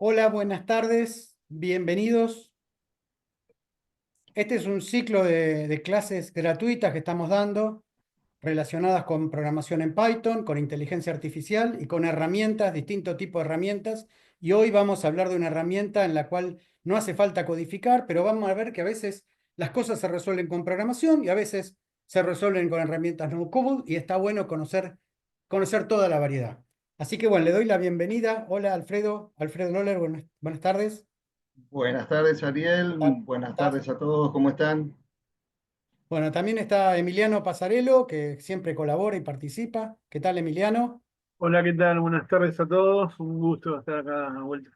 Hola, buenas tardes, bienvenidos. Este es un ciclo de clases gratuitas que estamos dando relacionadas con programación en Python, con inteligencia artificial y con herramientas, distintos tipos de herramientas. Y hoy vamos a hablar de una herramienta en la cual no hace falta codificar, pero vamos a ver que a veces las cosas se resuelven con programación y a veces se resuelven con herramientas no code y está bueno conocer toda la variedad. Así que bueno, le doy la bienvenida. Hola Alfredo, Alfredo Noller, buenas tardes. Buenas tardes, Ariel. Buenas tardes a todos. ¿Cómo están? Bueno, también está Emiliano Pasarello, que siempre colabora y participa. ¿Qué tal, Emiliano? Hola, ¿qué tal? Buenas tardes a todos. Un gusto estar acá de vuelta.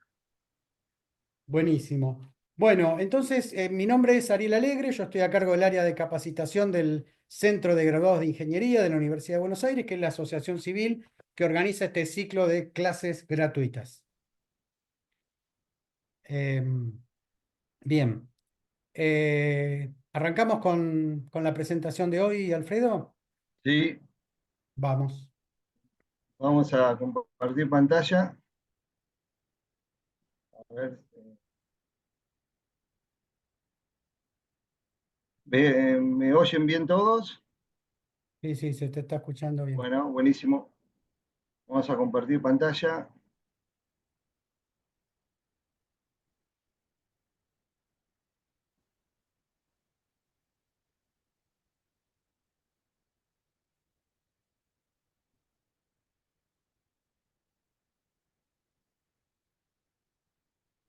Buenísimo. Bueno, entonces mi nombre es Ariel Alegre, yo estoy a cargo del área de capacitación del Centro de Graduados de Ingeniería de la Universidad de Buenos Aires, que es la asociación civil que organiza este ciclo de clases gratuitas. Em, bien, arrancamos con la presentación de hoy, Alfredo. Sí, Vamos. vamos a compartir pantalla. A ver, ¿me oyen bien todos? Sí, sí, se te está escuchando bien. Bueno, buenísimo. Vamos a compartir pantalla.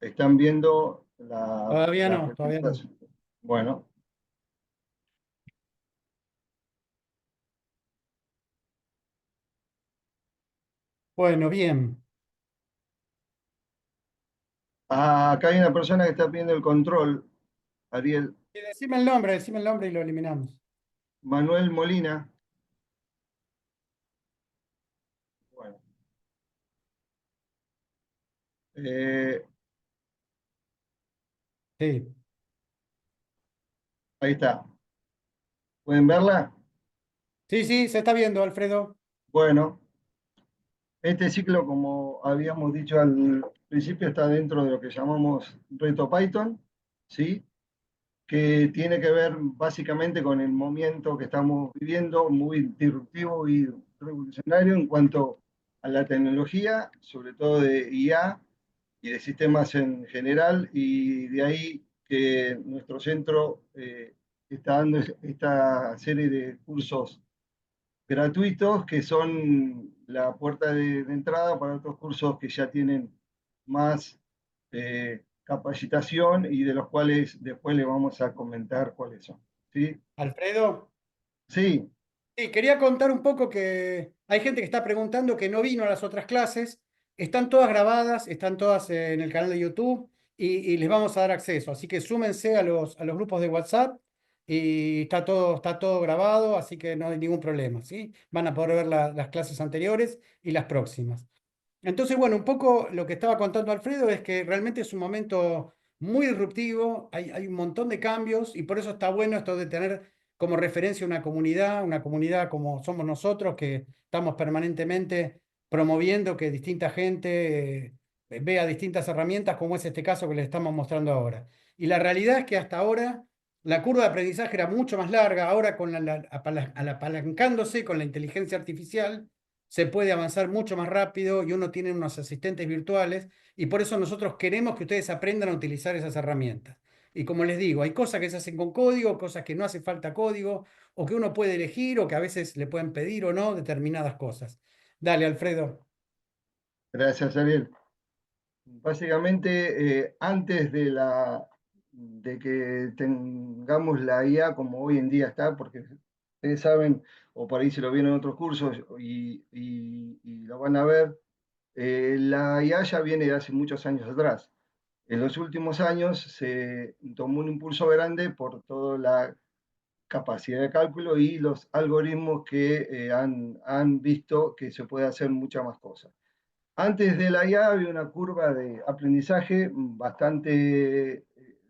¿Están viendo Todavía la no, todavía no. presentación? Bueno, Bueno, bien. acá hay una persona que está pidiendo el control. Ariel, Sí, decime el nombre y lo eliminamos. Manuel Molina. Bueno, eh, Sí, ahí está. ¿Pueden verla? sí, sí, se está viendo, Alfredo. Bueno. Este ciclo, como habíamos dicho al principio, está dentro de lo que llamamos Reto Python, ¿sí? Que tiene que ver básicamente con el momento que estamos viviendo, muy disruptivo y revolucionario en cuanto a la tecnología, sobre todo de IA y de sistemas en general, y de ahí que nuestro centro está dando esta serie de cursos gratuitos que son la puerta de entrada para otros cursos que ya tienen más capacitación y de los cuales después le vamos a comentar cuáles son. ¿Sí? Alfredo, Sí, sí, quería contar un poco que hay gente que está preguntando que no vino a las otras clases. Están todas grabadas, están todas en el canal de YouTube y les vamos a dar acceso. Así que súmense a los grupos de WhatsApp y está todo grabado, así que no hay ningún problema, ¿sí? Van a poder ver las clases anteriores y las próximas. Entonces, bueno, un poco lo que estaba contando Alfredo es que realmente es un momento muy disruptivo, hay un montón de cambios y por eso está bueno esto de tener como referencia una comunidad como somos nosotros, que estamos permanentemente promoviendo que distinta gente vea distintas herramientas, como es este caso que les estamos mostrando ahora. Y la realidad es que hasta ahora la curva de aprendizaje era mucho más larga, ahora con apalancándose con la inteligencia artificial se puede avanzar mucho más rápido y uno tiene unos asistentes virtuales y por eso nosotros queremos que ustedes aprendan a utilizar esas herramientas. Y como les digo, hay cosas que se hacen con código, cosas que no hace falta código, o que uno puede elegir, o que a veces le pueden pedir o no determinadas cosas. Dale, Alfredo. gracias, Ariel. Básicamente, antes de que tengamos la IA como hoy en día está, porque ustedes saben, o por ahí se lo vieron en otros cursos y lo van a ver, la IA ya viene de hace muchos años atrás. En los últimos años se tomó un impulso grande por toda la capacidad de cálculo y los algoritmos que han visto que se puede hacer muchas más cosas. Antes de la IA había una curva de aprendizaje bastante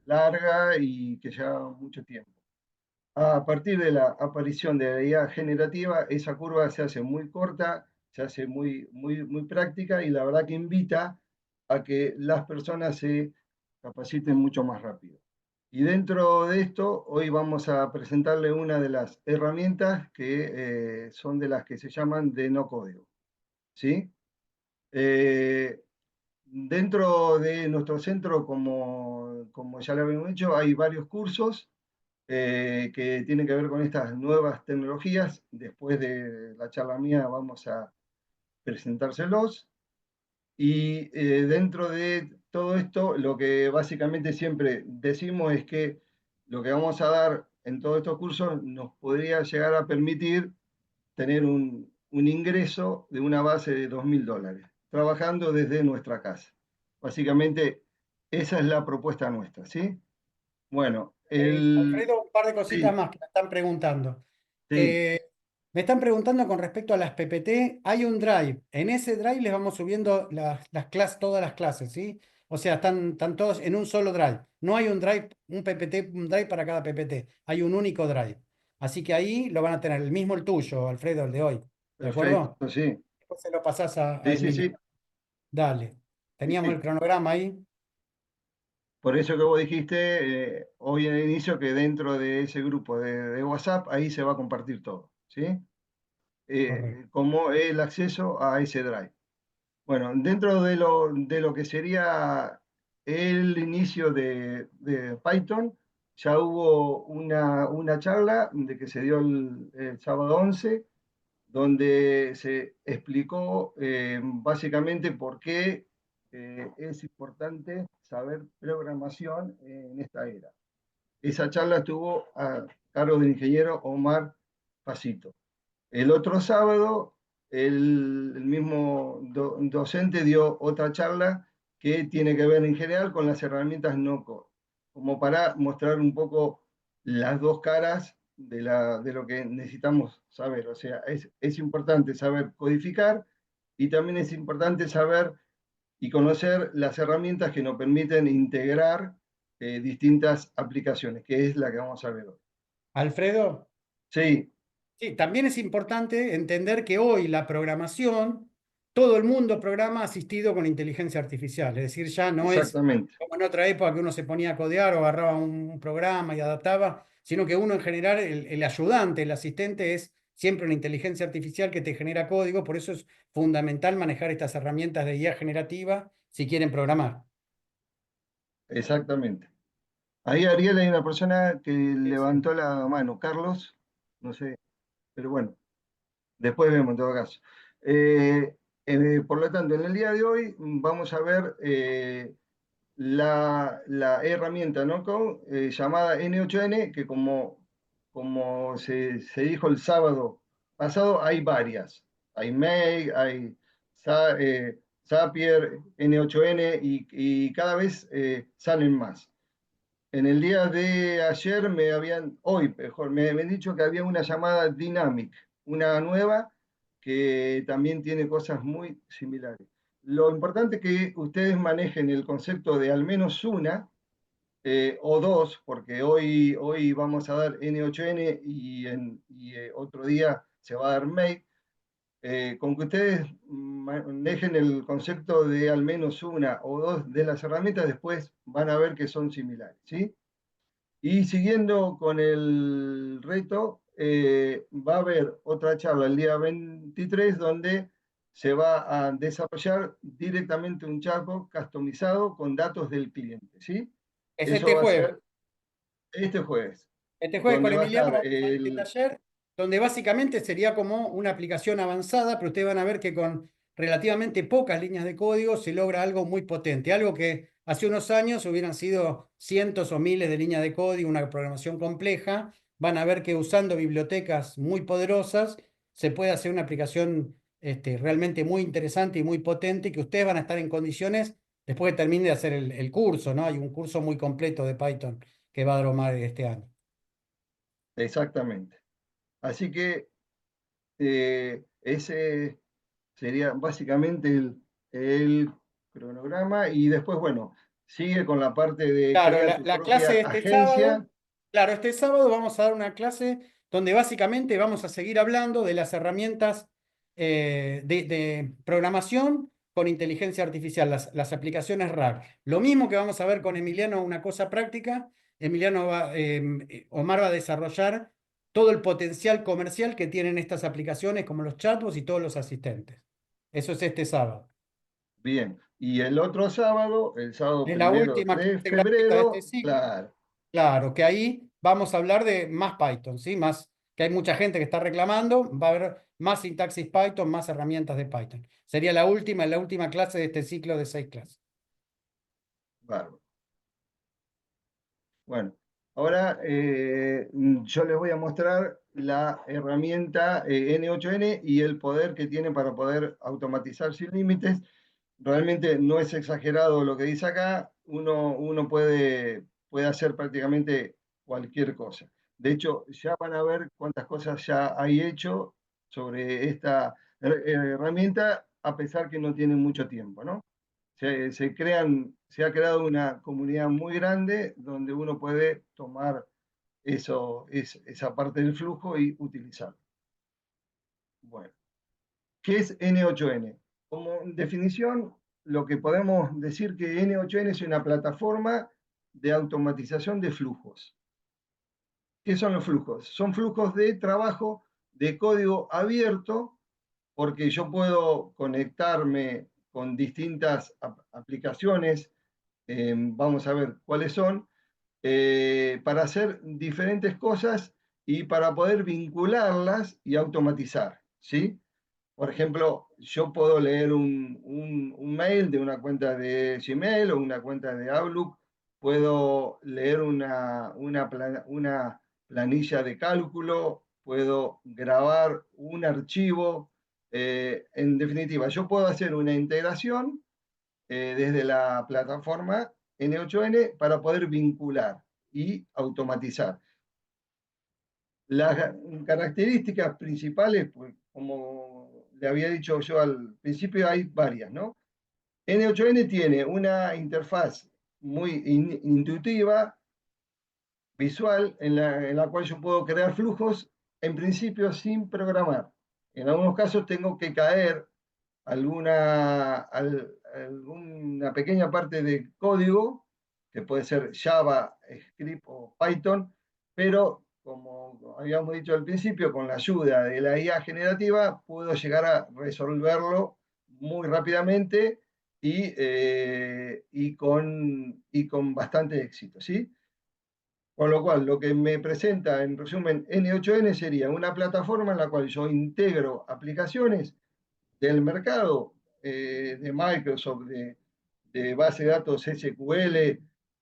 larga y que llevaba mucho tiempo. A partir de la aparición de la IA generativa, esa curva se hace muy corta, se hace muy práctica y la verdad que invita a que las personas se capaciten mucho más rápido. Y dentro de esto, hoy vamos a presentarle una de las herramientas que son de las que se llaman de no código. ¿Sí? Dentro de nuestro centro, como ya lo habíamos dicho, hay varios cursos que tienen que ver con estas nuevas tecnologías. Después de la charla mía vamos a presentárselos. Y dentro de todo esto, lo que básicamente siempre decimos es que lo que vamos a dar en todos estos cursos nos podría llegar a permitir tener un ingreso de una base de $2.000, trabajando desde nuestra casa. Básicamente, esa es la propuesta nuestra, ¿sí? Bueno, Alfredo, un par de cositas sí, más que me están preguntando. sí, Eh, Me están preguntando con respecto a las PPT, hay un drive. En ese drive les vamos subiendo las clases, todas las clases, ¿sí? O sea, están todos en un solo drive. No hay un drive, un PPT, un drive para cada PPT. Hay un único drive. Así que ahí lo van a tener, el mismo el tuyo, Alfredo, el de hoy. ¿De acuerdo? perfecto, sí, Después se lo pasás a sí, sí, Emilio. sí, Dale. sí, Teníamos el sí. cronograma ahí. Por eso que vos dijiste hoy en el inicio que dentro de ese grupo de WhatsApp, ahí se va a compartir todo, ¿sí? Correcto. Como el acceso a ese drive. Bueno, dentro de lo que sería el inicio de Python, ya hubo una charla de que se dio el sábado 11, donde se explicó básicamente por qué es importante saber programación en esta era. Esa charla estuvo a cargo del ingeniero Omar Facito. El otro sábado, el mismo docente dio otra charla que tiene que ver en general con las herramientas no-code, como para mostrar un poco las dos caras de lo que necesitamos saber. O sea, es importante saber codificar y también es importante saber y conocer las herramientas que nos permiten integrar distintas aplicaciones, que es la que vamos a ver hoy. Alfredo. Sí, Sí, también es importante entender que hoy la programación, todo el mundo programa asistido con inteligencia artificial. Es decir, ya no es exactamente. como en otra época que uno se ponía a codear o agarraba un programa y adaptaba, sino que uno en general, el ayudante, el asistente es siempre una inteligencia artificial que te genera código. Por eso es fundamental manejar estas herramientas de IA generativa si quieren programar. Exactamente. Ahí, Ariel, hay una persona que Sí, sí. levantó la mano. Carlos, no sé, pero bueno, después vemos en todo caso. Eh, por lo tanto, en el día de hoy vamos a ver la herramienta ¿no? Llamada N8N, que como se dijo el sábado pasado, hay varias. Hay Make, hay Zapier, N8N y cada vez salen más. En el día de ayer hoy mejor, me habían dicho que había una llamada Dynamic, una nueva que también tiene cosas muy similares. Lo importante es que ustedes manejen el concepto de al menos una o dos, porque hoy vamos a dar N8N y otro día se va a dar Make. Con que ustedes manejen el concepto de al menos una o dos de las herramientas, después van a ver que son similares, ¿sí? Y siguiendo con el reto, va a haber otra charla el día 23 donde se va a desarrollar directamente un chatbot customizado con datos del cliente, ¿sí? Es Eso este va a jueves. ser este jueves, Este jueves con donde va a Emiliano estar vamos a dar este taller, donde básicamente sería como una aplicación avanzada, pero ustedes van a ver que con relativamente pocas líneas de código se logra algo muy potente, algo que hace unos años hubieran sido cientos o miles de líneas de código, una programación compleja. Van a ver que usando bibliotecas muy poderosas se puede hacer una aplicación realmente muy interesante y muy potente, y que ustedes van a estar en condiciones después que termine de hacer el curso, ¿no? Hay un curso muy completo de Python que va a dar Omar este año. exactamente. Así que ese sería básicamente el cronograma y después, bueno, sigue con la parte de Claro, crea la, tu la clase propia de este sábado, agencia. claro, este sábado vamos a dar una clase donde básicamente vamos a seguir hablando de las herramientas de programación con inteligencia artificial, las aplicaciones RAG. Lo mismo que vamos a ver con Emiliano, una cosa práctica. Omar va a desarrollar todo el potencial comercial que tienen estas aplicaciones, como los chatbots y todos los asistentes. Eso es este sábado. Bien. Y el otro sábado, el sábado Es la 1 última de clase gratuita de este febrero, ciclo. claro, Claro, que ahí vamos a hablar de más Python, ¿sí? Más, que hay mucha gente que está reclamando, va a haber más sintaxis Python, más herramientas de Python. Sería la última clase de este ciclo de 6 clases. bárbaro. Bueno, ahora yo les voy a mostrar la herramienta N8N y el poder que tiene para poder automatizar sin límites. Realmente no es exagerado lo que dice acá, uno puede hacer prácticamente cualquier cosa. De hecho, ya van a ver cuántas cosas ya hay hecho sobre esta herramienta, a pesar que no tienen mucho tiempo, ¿no? Se ha creado una comunidad muy grande donde uno puede tomar esa parte del flujo y utilizarlo. Bueno, ¿qué es N8N? Como definición, lo que podemos decir que N8N es una plataforma de automatización de flujos. ¿Qué son los flujos? Son flujos de trabajo de código abierto, porque yo puedo conectarme con distintas aplicaciones, vamos a ver cuáles son, para hacer diferentes cosas y para poder vincularlas y automatizar, ¿sí? Por ejemplo, yo puedo leer un mail de una cuenta de Gmail o una cuenta de Outlook, puedo leer una planilla de cálculo, puedo grabar un archivo. En definitiva, yo puedo hacer una integración desde la plataforma N8N para poder vincular y automatizar. Las características principales, pues, como le había dicho yo al principio, hay varias, ¿no? N8N tiene una interfaz muy intuitiva, visual, en la cual yo puedo crear flujos, en principio sin programar. En algunos casos tengo que caer alguna pequeña parte de código, que puede ser Java, Script o Python, pero como habíamos dicho al principio, con la ayuda de la IA generativa puedo llegar a resolverlo muy rápidamente y con bastante éxito, ¿sí? Con lo cual, lo que me presenta en resumen N8N sería una plataforma en la cual yo integro aplicaciones del mercado de Microsoft, de base de datos SQL,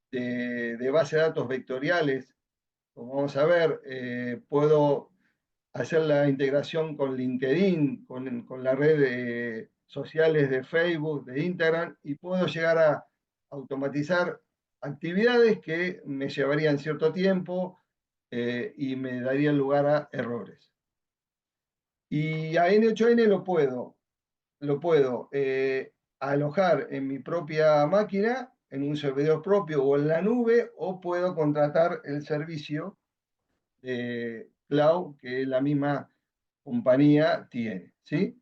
de base de datos vectoriales. Como vamos a ver, puedo hacer la integración con LinkedIn, con la red de sociales de Facebook, de Instagram, y puedo llegar a automatizar actividades que me llevarían cierto tiempo y me darían lugar a errores. Y a N8N lo puedo alojar en mi propia máquina, en un servidor propio o en la nube, o puedo contratar el servicio de cloud que la misma compañía tiene, ¿sí?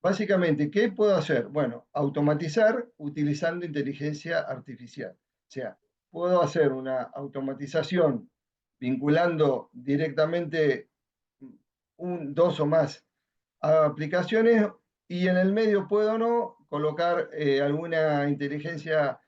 Básicamente, ¿qué puedo hacer? Bueno, automatizar utilizando inteligencia artificial. O sea, puedo hacer una automatización vinculando directamente dos o más aplicaciones y en el medio puedo o no colocar alguna inteligencia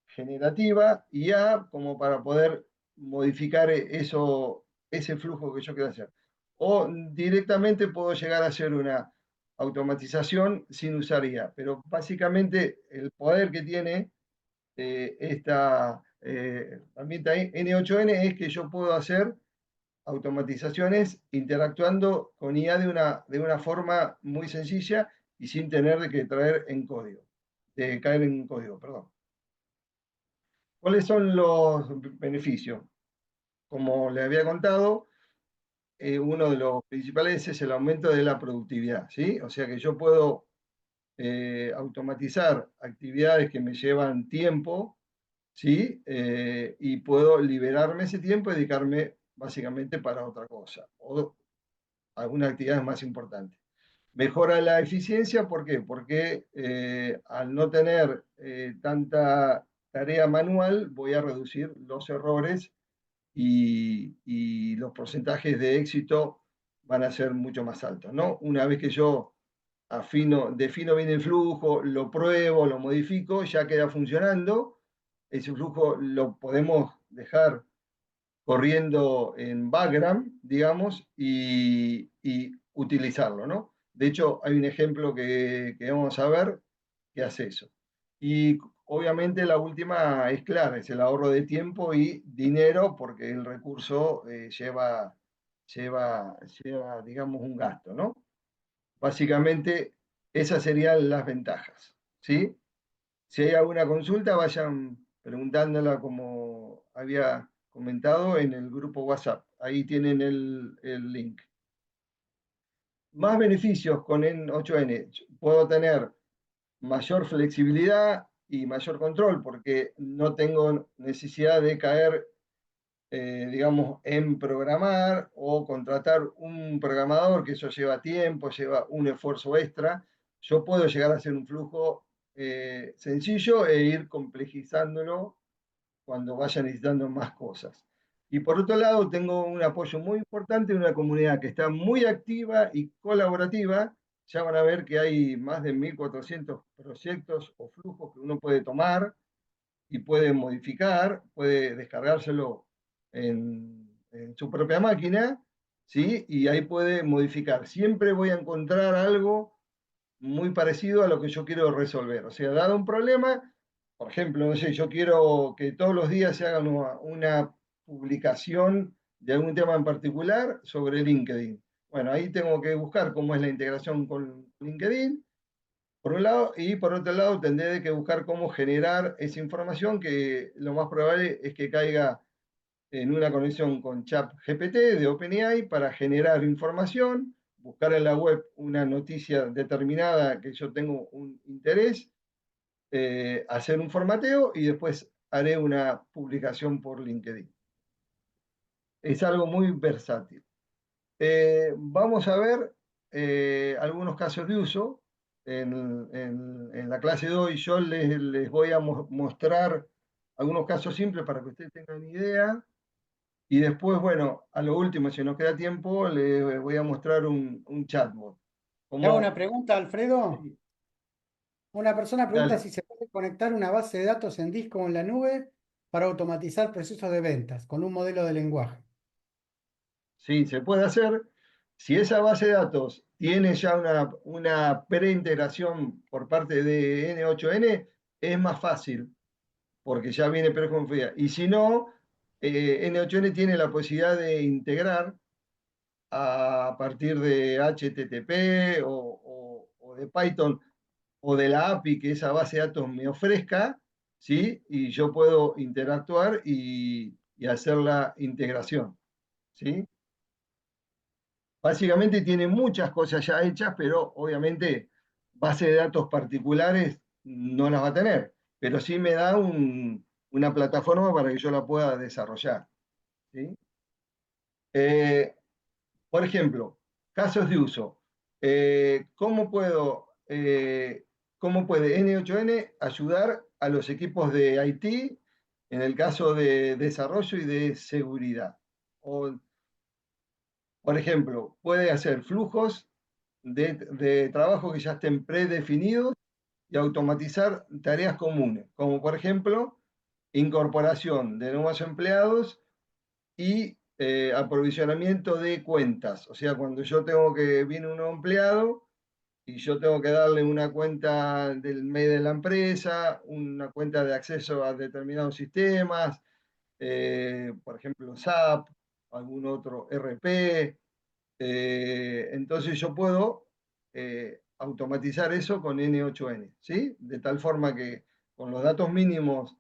generativa IA como para poder modificar ese flujo que yo quiero hacer. O directamente puedo llegar a hacer una automatización sin usar IA, pero básicamente el poder que tiene esta herramienta N8N es que yo puedo hacer automatizaciones interactuando con IA de una forma muy sencilla y sin tener que caer en código, perdón. ¿Cuáles son los beneficios? Como les había contado, uno de los principales es el aumento de la productividad, ¿sí? O sea que yo puedo automatizar actividades que me llevan tiempo, ¿sí? Y puedo liberarme ese tiempo y dedicarme básicamente para otra cosa o alguna actividad más importante. Mejora la eficiencia, ¿por qué? Porque al no tener tanta tarea manual, voy a reducir los errores y los porcentajes de éxito van a ser mucho más altos, ¿no? Una vez que yo defino bien el flujo, lo pruebo, lo modifico, ya queda funcionando. Ese flujo lo podemos dejar corriendo en background, digamos, y utilizarlo, ¿no? De hecho, hay un ejemplo que vamos a ver que hace eso. Y obviamente la última es clara, es el ahorro de tiempo y dinero, porque el recurso lleva, digamos, un gasto, ¿no? Básicamente, esas serían las ventajas, ¿sí? Si hay alguna consulta, vayan preguntándola como había comentado en el grupo WhatsApp. Ahí tienen el link. Más beneficios con N8N. Puedo tener mayor flexibilidad y mayor control porque no tengo necesidad de caer, digamos, en programar o contratar un programador, que eso lleva tiempo, lleva un esfuerzo extra. Yo puedo llegar a hacer un flujo sencillo e ir complejizándolo cuando vaya necesitando más cosas. Y por otro lado, tengo un apoyo muy importante de una comunidad que está muy activa y colaborativa. Ya van a ver que hay más de 1.400 proyectos o flujos que uno puede tomar y puede modificar, puede descargárselo en su propia máquina, ¿sí? Y ahí puede modificar. Siempre voy a encontrar algo muy parecido a lo que yo quiero resolver. O sea, dado un problema, por ejemplo, no sé, yo quiero que todos los días se haga una publicación de algún tema en particular sobre LinkedIn. Bueno, ahí tengo que buscar cómo es la integración con LinkedIn, por un lado, y por otro lado tendré que buscar cómo generar esa información, que lo más probable es que caiga en una conexión con ChatGPT de OpenAI para generar información, buscar en la web una noticia determinada que yo tengo un interés, hacer un formateo y después haré una publicación por LinkedIn. Es algo muy versátil. Vamos a ver algunos casos de uso. En la clase de hoy yo les voy a mostrar algunos casos simples para que ustedes tengan idea. Y después, bueno, a lo último, si nos queda tiempo, le voy a mostrar un chatbot. Te hago una Como, pregunta, Alfredo. sí, Una persona pregunta dale. si se puede conectar una base de datos en disco o en la nube para automatizar procesos de ventas con un modelo de lenguaje. Sí, se puede hacer. Si esa base de datos tiene ya una preintegración por parte de N8N, es más fácil, porque ya viene preconfigurada. Y si no, N8N tiene la posibilidad de integrar a partir de HTTP o de Python o de la API que esa base de datos me ofrezca, ¿sí? Y yo puedo interactuar y hacer la integración, ¿sí? Básicamente tiene muchas cosas ya hechas, pero obviamente base de datos particulares no las va a tener, pero sí me da una plataforma para que yo la pueda desarrollar, ¿sí? Eh, por ejemplo, casos de uso. ¿Cómo puede N8N ayudar a los equipos de IT en el caso de desarrollo y de seguridad? O, por ejemplo, puede hacer flujos de trabajo que ya estén predefinidos y automatizar tareas comunes, como por ejemplo, incorporación de nuevos empleados y aprovisionamiento de cuentas. O sea, cuando yo tengo que viene un nuevo empleado y yo tengo que darle una cuenta del mail de la empresa, una cuenta de acceso a determinados sistemas, por ejemplo, SAP, algún otro RP. Entonces yo puedo automatizar eso con N8N, ¿sí? De tal forma que con los datos mínimos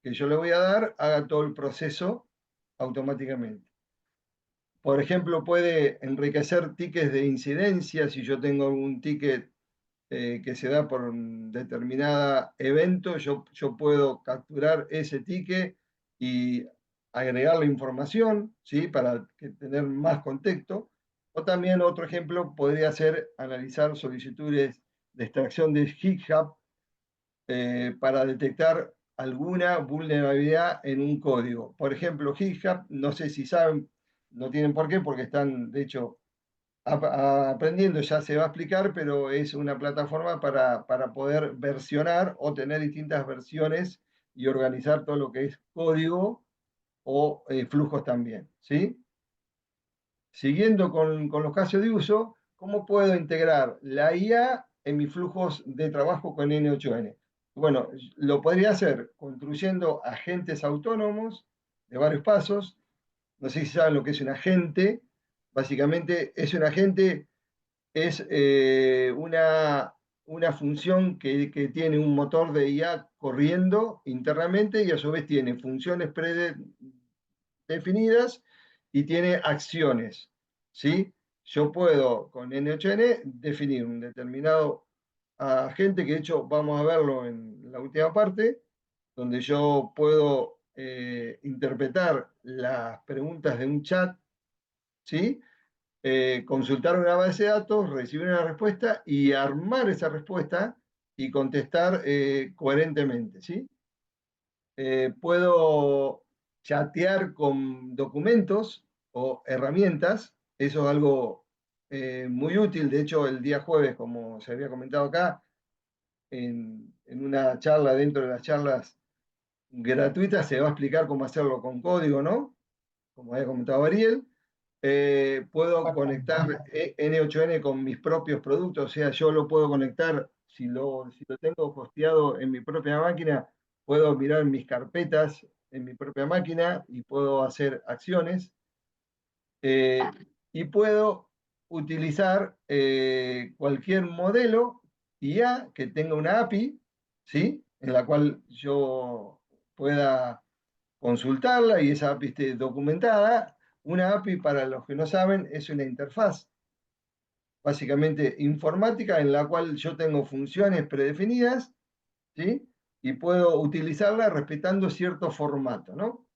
que yo le voy a dar, haga todo el proceso automáticamente. Por ejemplo, puede enriquecer tickets de incidencia. Si yo tengo algún ticket que se da por un determinado evento, yo puedo capturar ese ticket y agregar la información, ¿sí? Para tener más contexto. O también otro ejemplo podría ser analizar solicitudes de extracción de GitHub para detectar alguna vulnerabilidad en un código. Por ejemplo, GitHub, no sé si saben, no tienen por qué, porque están, de hecho, aprendiendo, ya se va a explicar, pero es una plataforma para poder versionar o tener distintas versiones y organizar todo lo que es código o flujos también, ¿sí? Siguiendo con los casos de uso, ¿cómo puedo integrar la IA en mis flujos de trabajo con N8N? Bueno, lo podría hacer construyendo agentes autónomos de varios pasos. No sé si saben lo que es un agente. Básicamente es un agente, es una función que tiene un motor de IA corriendo internamente y a su vez tiene funciones definidas y tiene acciones, ¿sí? Yo puedo con N8N definir un determinado agente, que de hecho vamos a verlo en la última parte, donde yo puedo interpretar las preguntas de un chat, ¿sí? Consultar una base de datos, recibir una respuesta y armar esa respuesta y contestar coherentemente, ¿sí? Puedo chatear con documentos o herramientas. Eso es algo muy útil. De hecho, el día jueves, como se había comentado acá, en una charla, dentro de las charlas gratuitas, se va a explicar cómo hacerlo con código, ¿no? Como había comentado Ariel. Puedo conectar N8N con mis propios productos, o sea, yo lo puedo conectar, si lo tengo hosteado en mi propia máquina, puedo mirar mis carpetas en mi propia máquina y puedo hacer acciones. eh, y puedo utilizar cualquier modelo IA que tenga una API, ¿sí? En la cual yo pueda consultarla y esa API esté documentada. Una API, para los que no saben, es una interfaz básicamente informática en la cual yo tengo funciones predefinidas, ¿sí? Y puedo utilizarla respetando cierto formato, ¿no?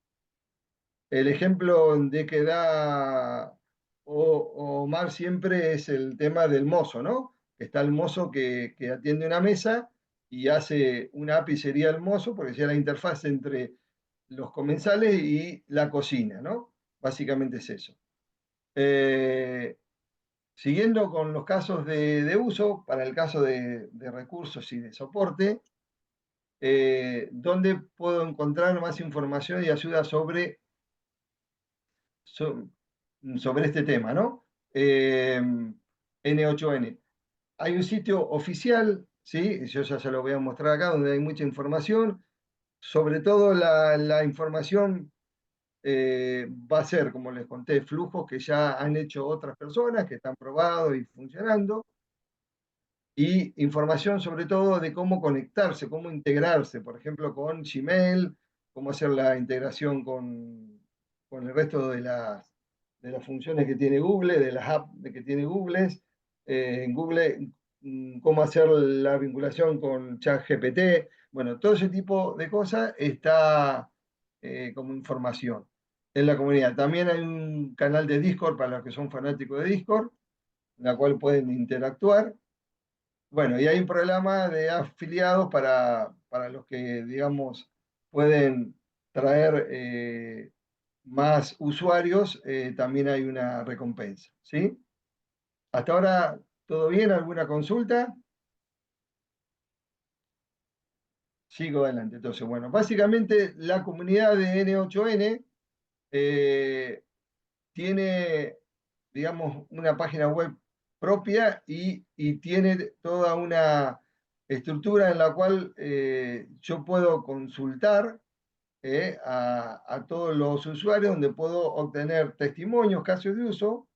El ejemplo de que da Omar siempre es el tema del mozo, ¿no? Está el mozo que atiende una mesa y hace una API, sería el mozo, porque sería la interfaz entre los comensales y la cocina, ¿no? Básicamente es eso. Eh, Siguiendo con los casos de uso, para el caso de recursos y de soporte, ¿dónde puedo encontrar más información y ayuda so- sobre este tema, ¿no? N8N. Hay un sitio oficial, ¿sí? Yo ya se lo voy a mostrar acá, donde hay mucha información. Sobre todo la información va a ser, como les conté, flujos que ya han hecho otras personas, que están probados y funcionando, y información sobre todo de cómo conectarse, cómo integrarse, por ejemplo, con Gmail, cómo hacer la integración con el resto de las funciones que tiene Google, de las apps que tiene Google, en Google, cómo hacer la vinculación con ChatGPT. Bueno, todo ese tipo de cosas está como información en la comunidad. También hay un canal de Discord para los que son fanáticos de Discord, en la cual pueden interactuar. Bueno, y hay un programa de afiliados para los que, digamos, pueden traer más usuarios, también hay una recompensa, ¿sí? Hasta ahora, ¿todo bien? ¿Alguna consulta? Sigo adelante. Entonces, bueno, básicamente la comunidad de N8N tiene, digamos, una página web propia y tiene toda una estructura en la cual yo puedo consultar a todos los usuarios, donde puedo obtener testimonios, casos de uso,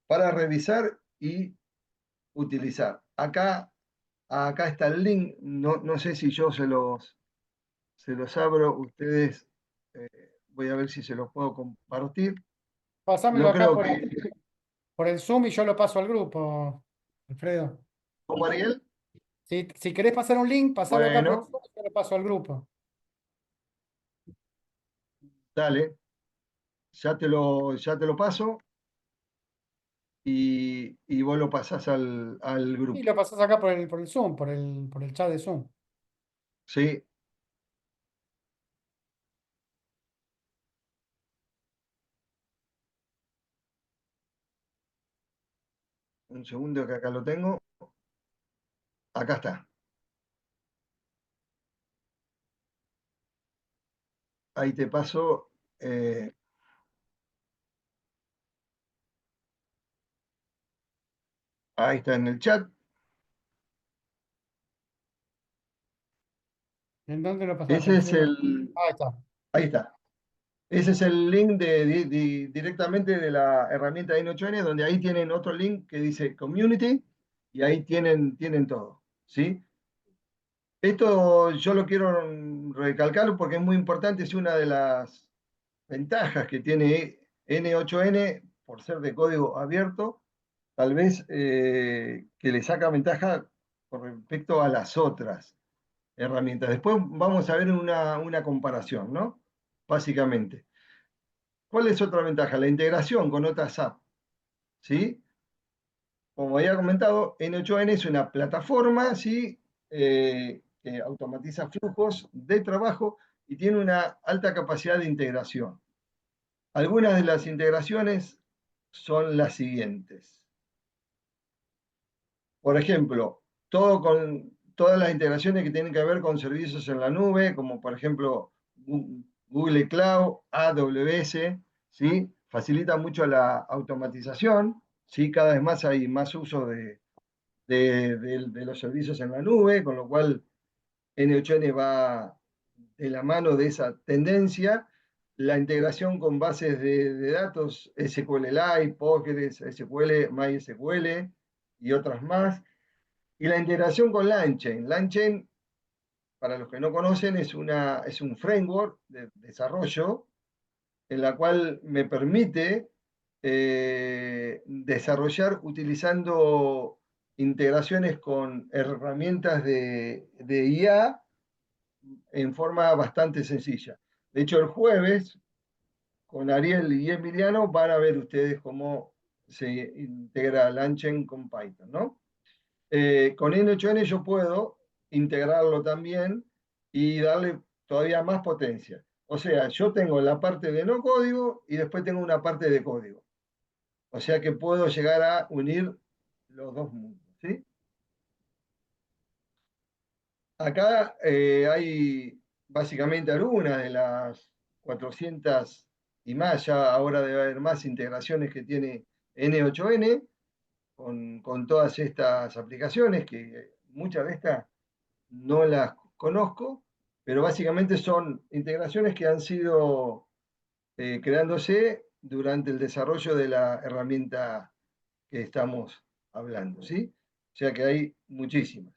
para revisar y utilizar. Acá está el link, no sé si yo se los abro, ustedes, voy a ver si se los puedo compartir. Pásamelo No acá creo que... por el Zoom y yo lo paso al grupo, Alfredo. ¿Cómo, Ariel? Si querés pasar un link, pasalo acá por el Bueno, Zoom y yo lo paso al grupo. dale, ya te lo paso. y vos lo pasás al Y grupo. lo pasás acá por el Zoom, por el chat de Zoom. ¿Sí? Un segundo que acá lo tengo. Acá está. Ahí te paso. eh, Ahí está en el chat. ¿En dónde lo pasaste? Ese es Alfredo? el. Ahí está. Ahí está. Ese es el link directamente de la herramienta N8N, donde ahí tienen otro link que dice Community y ahí tienen todo. ¿Sí? Esto yo lo quiero recalcar porque es muy importante, es una de las ventajas que tiene N8N por ser de código abierto, tal vez que le saca ventaja con respecto a las otras herramientas. Después vamos a ver una comparación, ¿no? Básicamente. ¿Cuál es otra ventaja? La integración con otras apps, ¿sí? Como había comentado, N8N es una plataforma, ¿sí? Que automatiza flujos de trabajo y tiene una alta capacidad de integración. Algunas de las integraciones son las siguientes. Por ejemplo, todas las integraciones que tienen que ver con servicios en la nube, como por ejemplo Google Cloud, AWS, ¿sí? Facilita mucho la automatización, ¿sí? Cada vez más hay más uso de los servicios en la nube, con lo cual N8N va de la mano de esa tendencia. La integración con bases de datos SQLite, Postgres, SQL, MySQL y otras más. Y la integración con LangChain. LangChain, para los que no conocen, es un framework de desarrollo en la cual me permite desarrollar utilizando integraciones con herramientas de IA en forma bastante sencilla. De hecho, el jueves, con Ariel y Emiliano, van a ver ustedes cómo se integra LangChain con Python, ¿no? Con N8N yo puedo integrarlo también y darle todavía más potencia. O sea, yo tengo la parte de no código y después tengo una parte de código. O sea que puedo llegar a unir los dos mundos, ¿sí? Acá hay básicamente algunas de las 400 y más, ya ahora debe haber más integraciones que tiene N8N con todas estas aplicaciones, que muchas de estas no las conozco, pero básicamente son integraciones que han sido creándose durante el desarrollo de la herramienta que estamos hablando, ¿sí? O sea que hay muchísimas.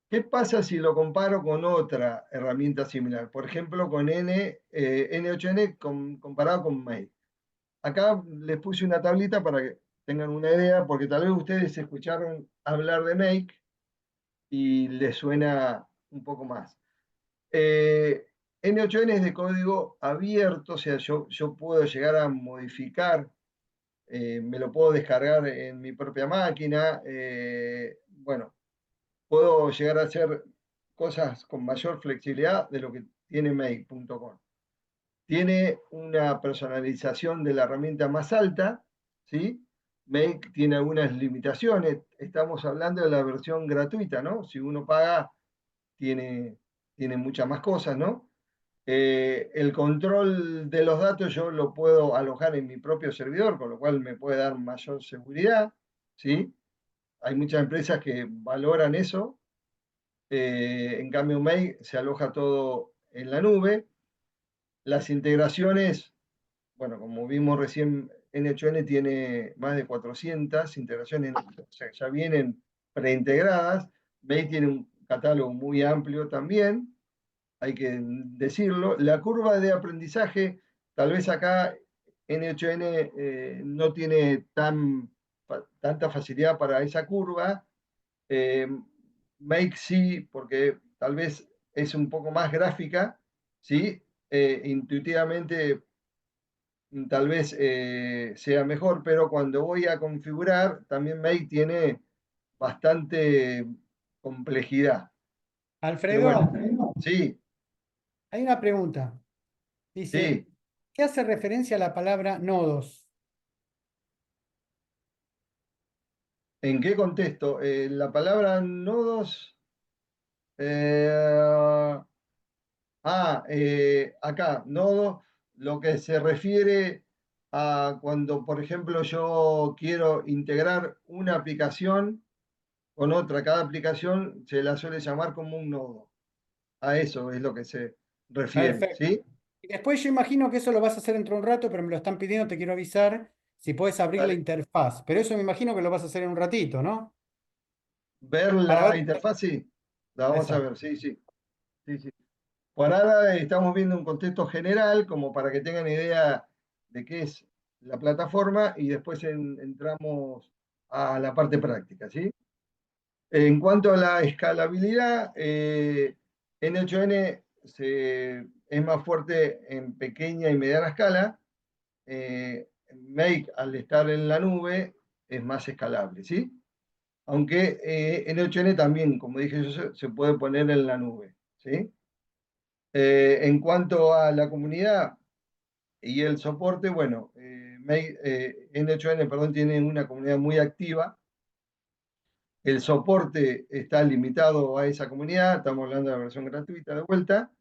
¿Qué pasa si lo comparo con otra herramienta similar? Por ejemplo, con N8N comparado con Make. Acá les puse una tablita para que tengan una idea, porque tal vez ustedes escucharon hablar de Make y les suena un poco más. N8N es de código abierto, o sea, yo puedo llegar a modificar, me lo puedo descargar en mi propia máquina, bueno, puedo llegar a hacer cosas con mayor flexibilidad de lo que tiene make.com. Tiene una personalización de la herramienta más alta, ¿sí? Make tiene algunas limitaciones, estamos hablando de la versión gratuita, ¿no? Si uno paga, tiene, tiene muchas más cosas, ¿no? El control de los datos yo lo puedo alojar en mi propio servidor, con lo cual me puede dar mayor seguridad, ¿sí? Hay muchas empresas que valoran eso. En cambio, Make se aloja todo en la nube. Las integraciones, bueno, como vimos recién, N8N tiene más de 400 integraciones, o sea, ya vienen preintegradas. Make tiene un catálogo muy amplio también, hay que decirlo. La curva de aprendizaje, tal vez acá N8N no tiene tanta facilidad para esa curva. Eh, Make sí, porque tal vez es un poco más gráfica, ¿sí? Intuitivamente tal vez sea mejor, pero cuando voy a configurar, también Make tiene bastante complejidad. Pero bueno, Alfredo, sí, hay una pregunta. Dice, sí. ¿qué hace referencia a la palabra nodos? ¿En qué contexto? La palabra nodos. eh, acá, nodo, lo que se refiere a cuando, por ejemplo, yo quiero integrar una aplicación con otra. Cada aplicación se la suele llamar como un nodo. A eso es lo que se refiere, Perfecto. ¿sí? Y después yo imagino que eso lo vas a hacer dentro de un rato, pero me lo están pidiendo, te quiero avisar si puedes abrir la Dale. interfaz. Pero eso me imagino que lo vas a hacer en un ratito, ¿no? Ver Para la ver. interfaz, sí. La vamos a Exacto. ver, sí, sí. Sí, sí. Por ahora estamos viendo un contexto general, como para que tengan idea de qué es la plataforma y después entramos a la parte práctica, ¿sí? En cuanto a la escalabilidad, N8N es más fuerte en pequeña y mediana escala. Make, al estar en la nube, es más escalable, ¿sí? Aunque N8N también, como dije yo, se puede poner en la nube, ¿sí? En cuanto a la comunidad y el soporte, bueno, N8N, perdón, tiene una comunidad muy activa. El soporte está limitado a esa comunidad, estamos hablando de la versión gratuita de vuelta,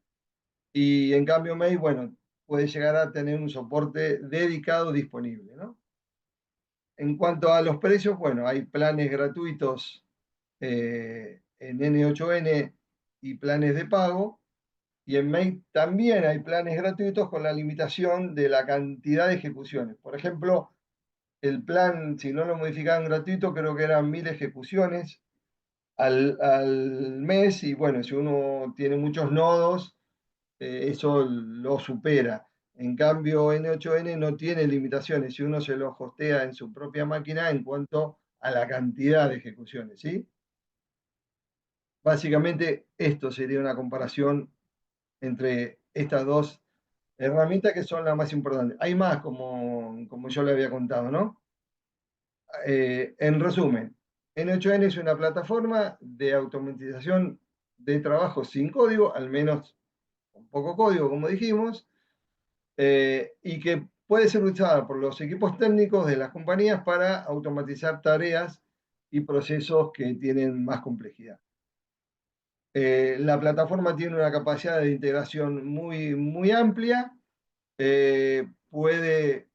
y en cambio May, bueno, puede llegar a tener un soporte dedicado disponible, ¿no? En cuanto a los precios, bueno, hay planes gratuitos en N8N y planes de pago. Y en Make también hay planes gratuitos con la limitación de la cantidad de ejecuciones. Por ejemplo, el plan, si no lo modificaban gratuito, creo que eran 1000 ejecuciones al mes. Y bueno, si uno tiene muchos nodos, eso lo supera. En cambio, N8N no tiene limitaciones si uno se lo hostea en su propia máquina en cuanto a la cantidad de ejecuciones, ¿sí? Básicamente, esto sería una comparación entre estas dos herramientas que son las más importantes. Hay más, como yo le había contado, ¿no? En resumen, N8N es una plataforma de automatización de trabajo sin código, al menos con poco código, como dijimos, y que puede ser usada por los equipos técnicos de las compañías para automatizar tareas y procesos que tienen más complejidad. La plataforma tiene una capacidad de integración muy, muy amplia. Puede,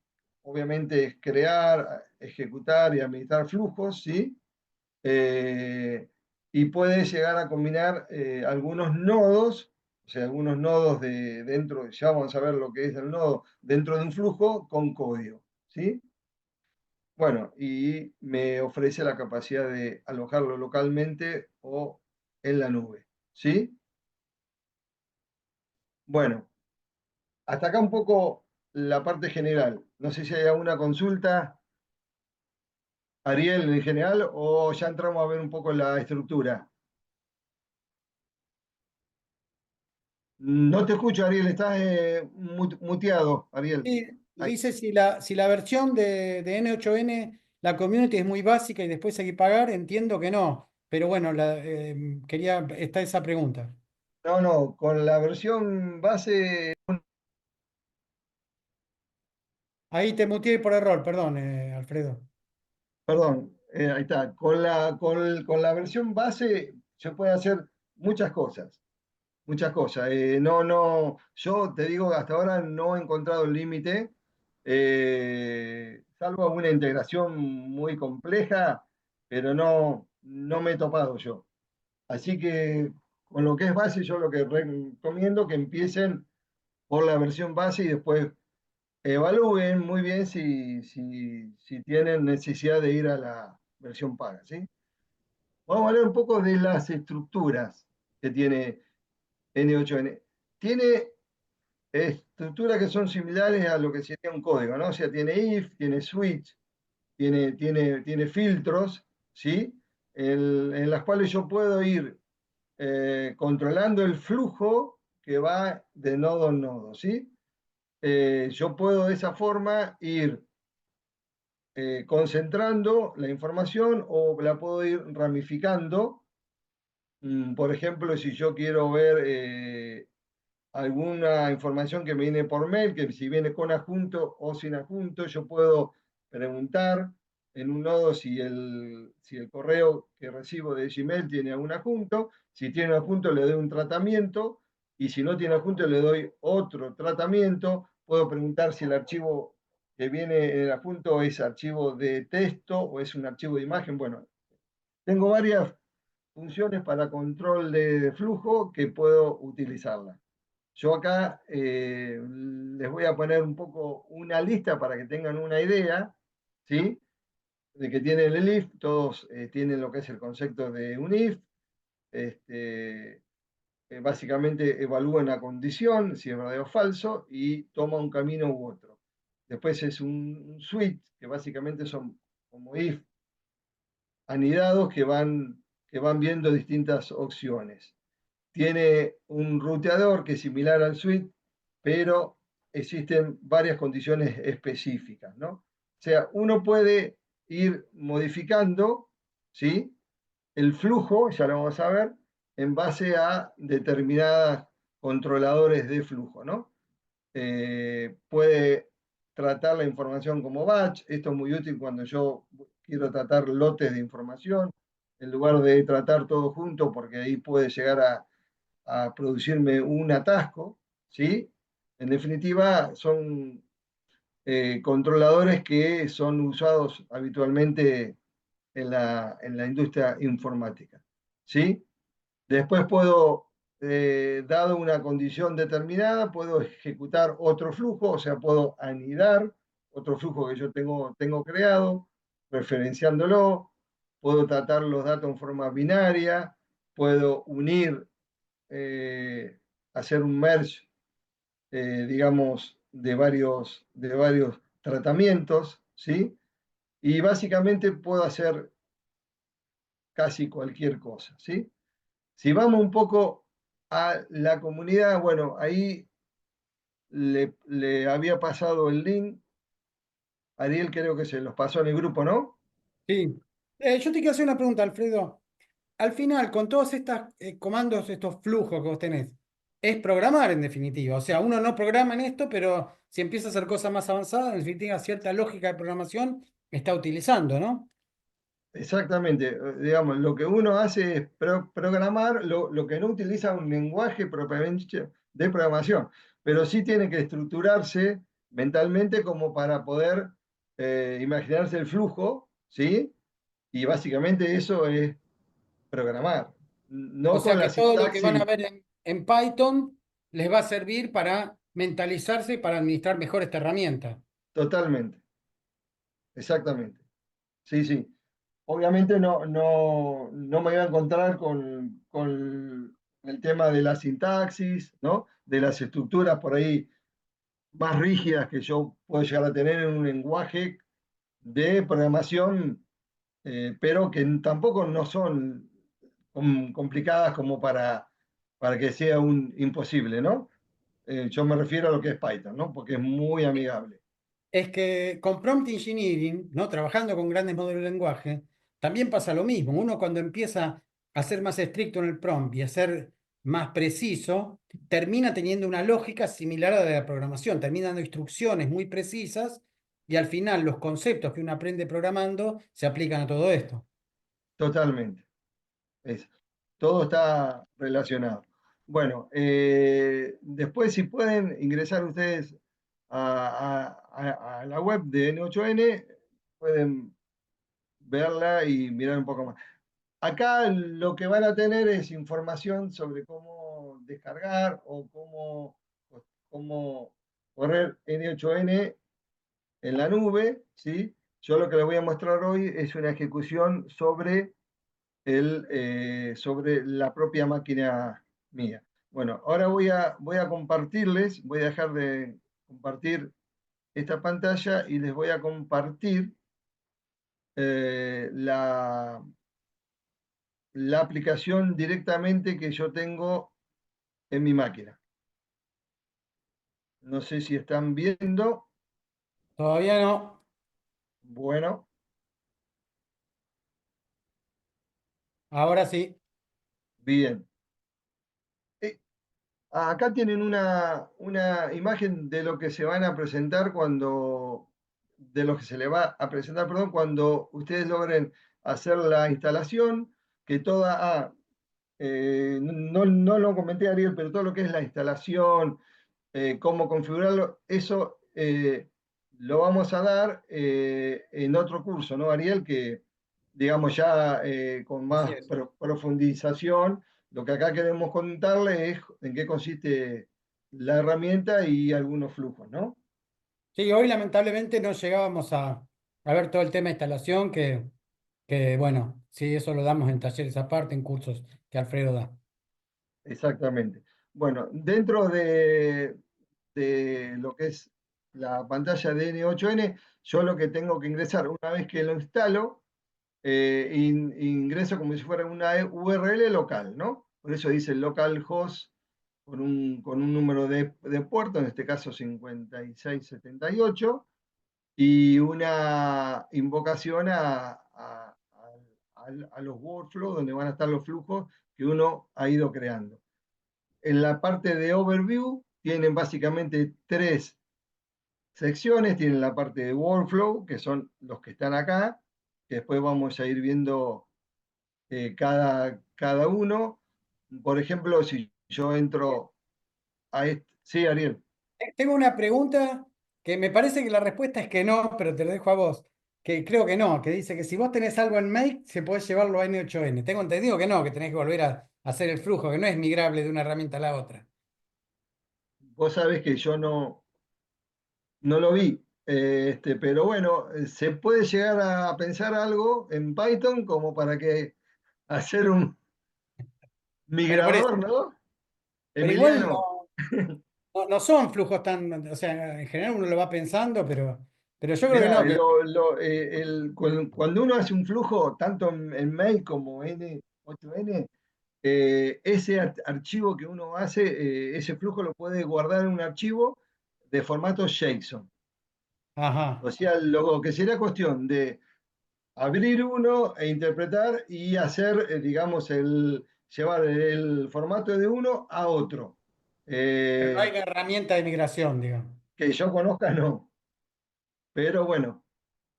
obviamente, crear, ejecutar y administrar flujos, ¿sí? Y puede llegar a combinar algunos nodos, o sea, algunos nodos dentro, ya vamos a ver lo que es el nodo, dentro de un flujo con código, ¿sí? Bueno, y me ofrece la capacidad de alojarlo localmente o en la nube, ¿sí? Bueno, hasta acá un poco la parte general. No sé si hay alguna consulta, Ariel, en general, o ya entramos a ver un poco la estructura. No te escucho, Ariel, estás muteado, Ariel. Y Ahí. dice si la versión de N8N, la community es muy básica y después hay que pagar, entiendo que no. Pero bueno, está esa pregunta. No, no, con la versión base, Ahí te muteé por error, perdón, Alfredo. perdón, ahí está, con la versión base se puede hacer muchas cosas, muchas cosas. No, no, yo te digo, hasta ahora no he encontrado el límite, salvo una integración muy compleja, pero no, no me he topado yo. Así que con lo que es base, yo lo que recomiendo que empiecen por la versión base y después evalúen muy bien si tienen necesidad de ir a la versión paga, ¿sí? Vamos a hablar un poco de las estructuras que tiene N8N. Tiene estructuras que son similares a lo que sería un código, ¿no? O sea, tiene if, tiene switch, tiene filtros, ¿sí? En las cuales yo puedo ir controlando el flujo que va de nodo en nodo, ¿sí? yo puedo de esa forma ir concentrando la información o la puedo ir ramificando. Por ejemplo, si yo quiero ver alguna información que me viene por mail, que si viene con adjunto o sin adjunto, yo puedo preguntar en un nodo si el correo que recibo de Gmail tiene algún adjunto. Si tiene adjunto, le doy un tratamiento, y si no tiene adjunto, le doy otro tratamiento. Puedo preguntar si el archivo que viene en el adjunto es archivo de texto o es un archivo de imagen. Bueno, tengo varias funciones para control de flujo que puedo utilizarla. Yo acá les voy a poner un poco una lista para que tengan una idea, ¿sí? De que tienen el if, todos tienen lo que es el concepto de un if. Este, básicamente evalúa una condición, si es verdadero o falso, y toma un camino u otro. Después es un switch, que básicamente son como if anidados que van viendo distintas opciones. Tiene un ruteador que es similar al suite, pero existen varias condiciones específicas, ¿no? O sea, uno puede ir modificando, ¿sí? El flujo, ya lo vamos a ver, en base a determinadas controladores de flujo, ¿no? Puede tratar la información como batch. Esto es muy útil cuando yo quiero tratar lotes de información, en lugar de tratar todo junto, porque ahí puede llegar a producirme un atasco, ¿sí? En definitiva, son controladores que son usados habitualmente en la industria informática, ¿sí? Después puedo, dado una condición determinada, puedo ejecutar otro flujo, o sea, puedo anidar otro flujo que yo tengo creado, referenciándolo. Puedo tratar los datos en forma binaria, puedo unir, hacer un merge, digamos, de varios tratamientos, ¿sí? Y básicamente puedo hacer casi cualquier cosa, ¿sí? Si vamos un poco a la comunidad, bueno, ahí le había pasado el link. Ariel creo que se los pasó en el grupo, ¿no? Sí. Yo te quiero hacer una pregunta, Alfredo. Al final, con todos estos comandos, estos flujos que vos tenés, es programar en definitiva. O sea, uno no programa en esto, pero si empieza a hacer cosas más avanzadas, en definitiva, cierta lógica de programación está utilizando, ¿no? Exactamente. Digamos, lo que uno hace es programar, lo que no utiliza un lenguaje propiamente dicho de programación, pero sí tiene que estructurarse mentalmente como para poder imaginarse el flujo, ¿sí? Y básicamente eso es programar, O no con sea la que todo lo que van a sintaxis. ver en Python les va a servir para mentalizarse y para administrar mejor esta herramienta. Totalmente, exactamente. Sí, sí. Obviamente no me voy a encontrar con el tema de la sintaxis, ¿no? De las estructuras por ahí más rígidas que yo puedo llegar a tener en un lenguaje de programación, pero que tampoco no son complicadas como para que sea un imposible, ¿no? Yo me refiero a lo que es Python, ¿no? Porque es muy amigable. Es que con prompt engineering, ¿no? Trabajando con grandes modelos de lenguaje, también pasa lo mismo. Uno cuando empieza a ser más estricto en el prompt y a ser más preciso, termina teniendo una lógica similar a la de la programación, termina dando instrucciones muy precisas y al final los conceptos que uno aprende programando se aplican a todo esto. Totalmente. Es, todo está relacionado. Bueno, después si pueden ingresar ustedes a la web de N8N, pueden verla y mirar un poco más. Acá lo que van a tener es información sobre cómo descargar o cómo correr N8N en la nube, ¿sí? Yo lo que les voy a mostrar hoy es una ejecución sobre la propia máquina mía. Bueno, ahora voy a compartirles, voy a dejar de compartir esta pantalla y les voy a compartir la aplicación directamente que yo tengo en mi máquina. No sé si están viendo. Todavía no. Bueno, Ahora sí. bien. Eh, Acá tienen una imagen de lo que se van a presentar de lo que se le va a presentar, perdón, cuando ustedes logren hacer la instalación, que no lo comenté Ariel, pero todo lo que es la instalación, cómo configurarlo, eso lo vamos a dar en otro curso, ¿no, Ariel? Que digamos ya con Así más es. profundización, lo que acá queremos contarle es en qué consiste la herramienta y algunos flujos, ¿no? Sí, hoy lamentablemente no llegábamos a ver todo el tema de instalación, que bueno, sí, eso lo damos en talleres aparte, en cursos que Alfredo da. Exactamente. Bueno, dentro de lo que es la pantalla de N8N, yo lo que tengo que ingresar una vez que lo instalo, ingreso como si fuera una URL local, ¿no? Por eso dice localhost con un número de puerto, en este caso 5678, y una invocación a los workflows donde van a estar los flujos que uno ha ido creando. En la parte de overview tienen básicamente tres secciones. Tienen la parte de workflow, que son los que están acá, que después vamos a ir viendo cada uno. Por ejemplo, si yo entro a este... Sí, Ariel. Tengo una pregunta que me parece que la respuesta es que no, pero te lo dejo a vos. Que creo que no, que dice que si vos tenés algo en Make, se puede llevarlo a N8N. Tengo entendido que no, que tenés que volver a hacer el flujo, que no es migrable de una herramienta a la otra. Vos sabés que yo no lo vi, pero bueno, se puede llegar a pensar algo en Python como para que hacer un Pero por eso, migrador, ¿no? pero igual Emiliano, no son flujos tan, o sea, en general uno lo va pensando, pero yo creo que mirá, no, que cuando uno hace un flujo, tanto en mail como N8N, ese archivo que uno hace, ese flujo lo puede guardar en un archivo de formato JSON. O ajá. sea, lo que sería cuestión de abrir uno e interpretar y hacer, digamos, llevar el formato de uno a otro. Pero no hay Eh, una herramienta de migración, digamos. que yo conozca, no. Pero bueno,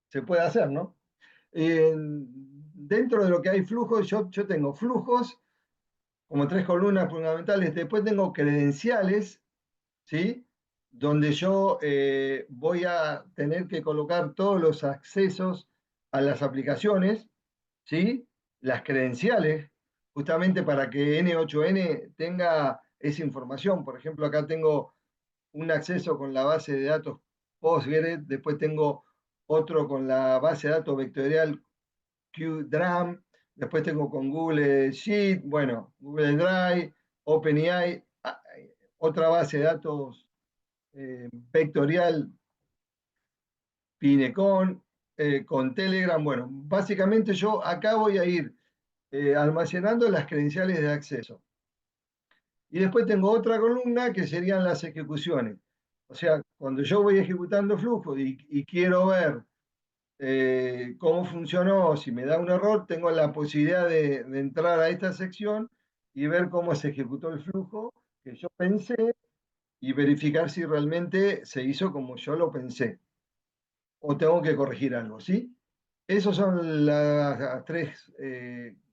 se puede hacer, ¿no? Dentro de lo que hay flujos, yo tengo flujos como tres columnas fundamentales. Después tengo credenciales, ¿sí? Donde yo voy a tener que colocar todos los accesos a las aplicaciones, ¿sí? Las credenciales, justamente para que N8N tenga esa información. Por ejemplo, acá tengo un acceso con la base de datos Postgres, después tengo otro con la base de datos vectorial QDRAM, después tengo con Google Sheet, bueno, Google Drive, OpenAI, otra base de datos vectorial Pinecon, con Telegram. Bueno, básicamente yo acá voy a ir almacenando las credenciales de acceso. Y después tengo otra columna que serían las ejecuciones. O sea, cuando yo voy ejecutando flujo y quiero ver cómo funcionó, si me da un error, tengo la posibilidad de entrar a esta sección y ver cómo se ejecutó el flujo que yo pensé y verificar si realmente se hizo como yo lo pensé o tengo que corregir algo, ¿sí? Esas son las tres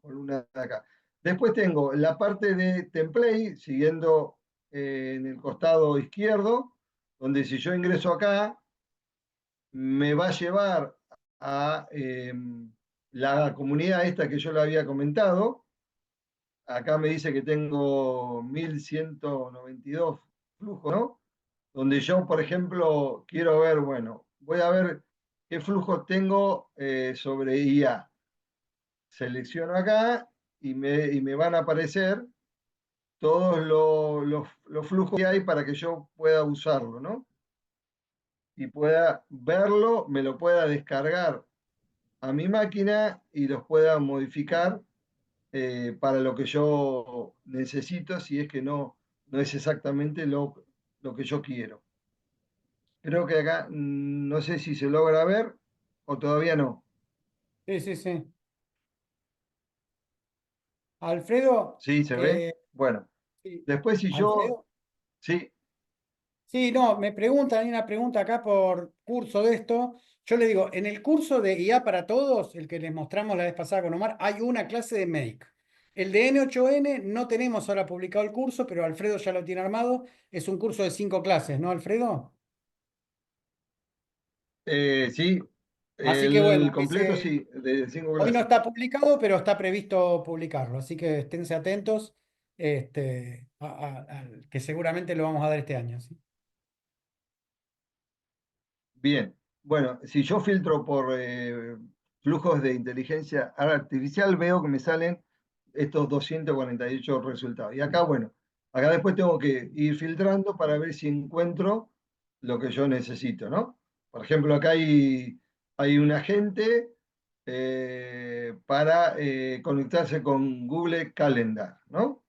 columnas de acá. Después tengo la parte de template, siguiendo en el costado izquierdo, donde si yo ingreso acá, me va a llevar a la comunidad esta que yo le había comentado. Acá me dice que tengo 1192 flujos, ¿no? Donde yo, por ejemplo, quiero ver, bueno, voy a ver qué flujos tengo sobre IA. Selecciono acá y me van a aparecer todos los flujos que hay para que yo pueda usarlo, ¿no? Y pueda verlo, me lo pueda descargar a mi máquina y los pueda modificar para lo que yo necesito, si es que no es exactamente lo que yo quiero. Creo que acá no sé si se logra ver o todavía no. Sí, sí, sí. Alfredo, ¿Sí se ve? Bueno, sí, después si yo, Alfredo. sí, Sí, no, me preguntan, hay una pregunta acá por curso de esto. Yo le digo, en el curso de IA para todos, el que les mostramos la vez pasada con Omar, hay una clase de Make. El de N8N no tenemos ahora publicado el curso, pero Alfredo ya lo tiene armado. Es un curso de 5 clases, ¿no, Alfredo? sí, Así que bueno, el completo sí, de 5 hoy no clases. está publicado, pero está previsto publicarlo. Así que esténse atentos, que seguramente lo vamos a dar este año. ¿Sí? Bien, bueno, si yo filtro por flujos de inteligencia artificial, veo que me salen estos 248 resultados. Y acá, bueno, acá después tengo que ir filtrando para ver si encuentro lo que yo necesito, ¿no? Por ejemplo, acá hay un agente para conectarse con Google Calendar, ¿no?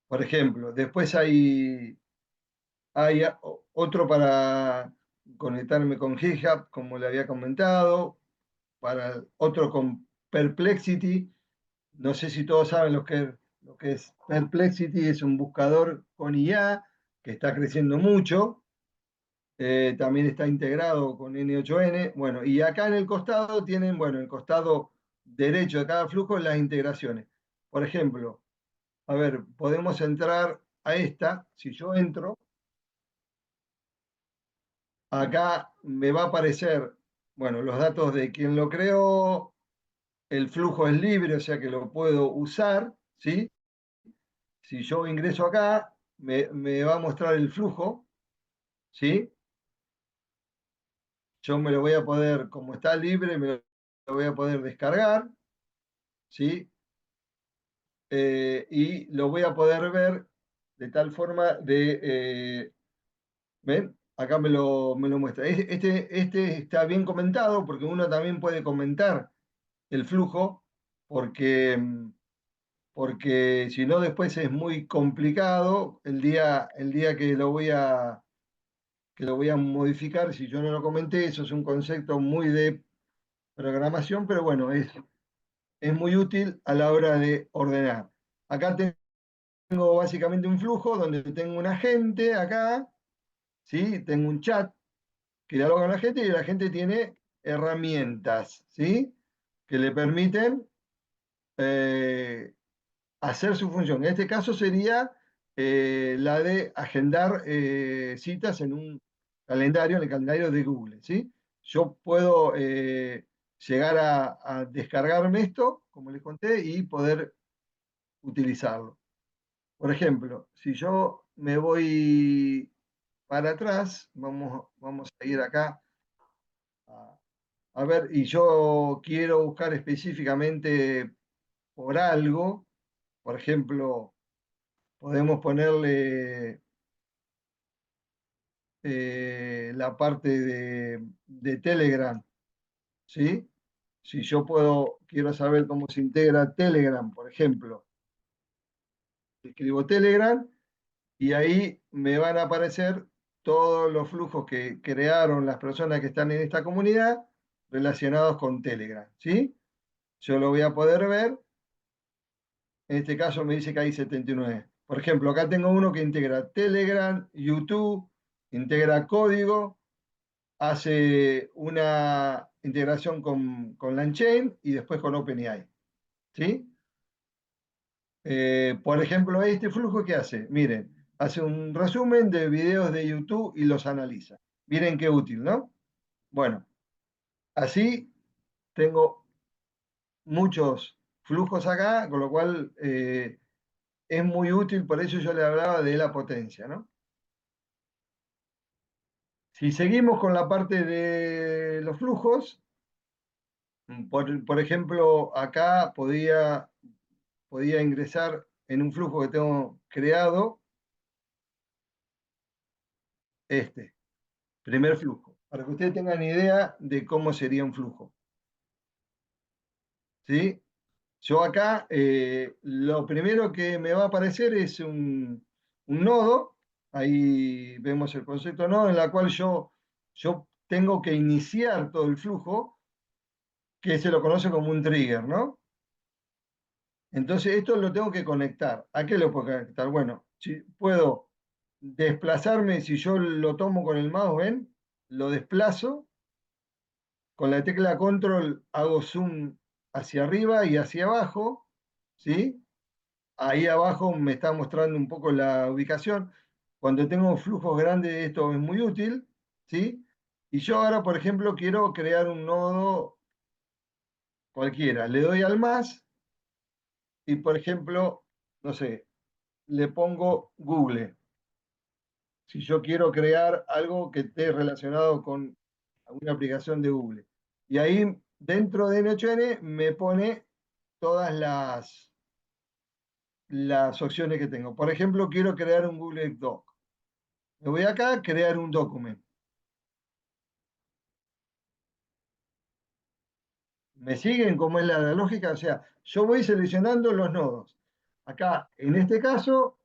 Por ejemplo, después hay otro para conectarme con GitHub, como le había comentado, para otro con Perplexity. No sé si todos saben lo que es Perplexity, es un buscador con IA que está creciendo mucho. También está integrado con N8N. Bueno, y acá en el costado tienen, bueno, el costado derecho de cada flujo las integraciones. Por ejemplo, a ver, podemos entrar a esta. Si yo entro, acá me va a aparecer, bueno, los datos de quien lo creó, el flujo es libre, o sea que lo puedo usar, ¿sí? Si yo ingreso acá, me va a mostrar el flujo, ¿sí? Yo me lo voy a poder, como está libre, lo voy a poder descargar, ¿sí? Y lo voy a poder ver de tal forma ¿ven? Acá me lo muestra. Este está bien comentado porque uno también puede comentar el flujo, porque, porque si no después es muy complicado el día que lo voy a modificar, si yo no lo comenté, eso es un concepto muy de programación, pero bueno, es muy útil a la hora de ordenar. Acá tengo básicamente un flujo donde tengo un agente acá, ¿sí? Tengo un chat que dialoga con la gente y la gente tiene herramientas, ¿sí? Que le permiten eh, hacer su función. En este caso sería la de agendar citas en un calendario, en el calendario de Google, ¿sí? Yo puedo llegar a descargarme esto, como les conté, y poder utilizarlo. Por ejemplo, si yo me voy para atrás, vamos a ir acá a, a ver, y yo quiero buscar específicamente por algo, por ejemplo, podemos ponerle la parte de Telegram, ¿sí? Si yo quiero saber cómo se integra Telegram, por ejemplo, escribo Telegram y ahí me van a aparecer todos los flujos que crearon las personas que están en esta comunidad relacionados con Telegram, ¿sí? Yo lo voy a poder ver. En este caso me dice que hay 79. Por ejemplo, acá tengo uno que integra Telegram, YouTube, integra código, hace una integración con LangChain y después con OpenAI. ¿Sí? Por ejemplo, este flujo que hace, miren, hace un resumen de videos de YouTube y los analiza. Miren qué útil, ¿no? Bueno, así tengo muchos flujos acá, con lo cual es muy útil, por eso yo le hablaba de la potencia, ¿no? Si seguimos con la parte de los flujos, por ejemplo, acá podía ingresar en un flujo que tengo creado, este, primer flujo, para que ustedes tengan idea de cómo sería un flujo. ¿Sí? Yo acá, lo primero que me va a aparecer es un nodo, ahí vemos el concepto nodo, en la cual yo yo tengo que iniciar todo el flujo, que se lo conoce como un trigger, ¿no? Entonces esto lo tengo que conectar. ¿A qué lo puedo conectar? Bueno, si puedo desplazarme, si yo lo tomo con el mouse, ¿ven? Lo desplazo, con la tecla control hago zoom hacia arriba y hacia abajo, ¿sí? Ahí abajo me está mostrando un poco la ubicación. Cuando tengo flujos grandes esto es muy útil, ¿sí? Y yo ahora, por ejemplo, quiero crear un nodo cualquiera. Le doy al más y, por ejemplo, no sé, le pongo Google. Si yo quiero crear algo que esté relacionado con alguna aplicación de Google. Y ahí dentro de N8N me pone todas las opciones que tengo. Por ejemplo, quiero crear un Google Doc. Me voy acá, crear un documento. ¿Me siguen cómo es la lógica? O sea, yo voy seleccionando los nodos. Acá, en este caso,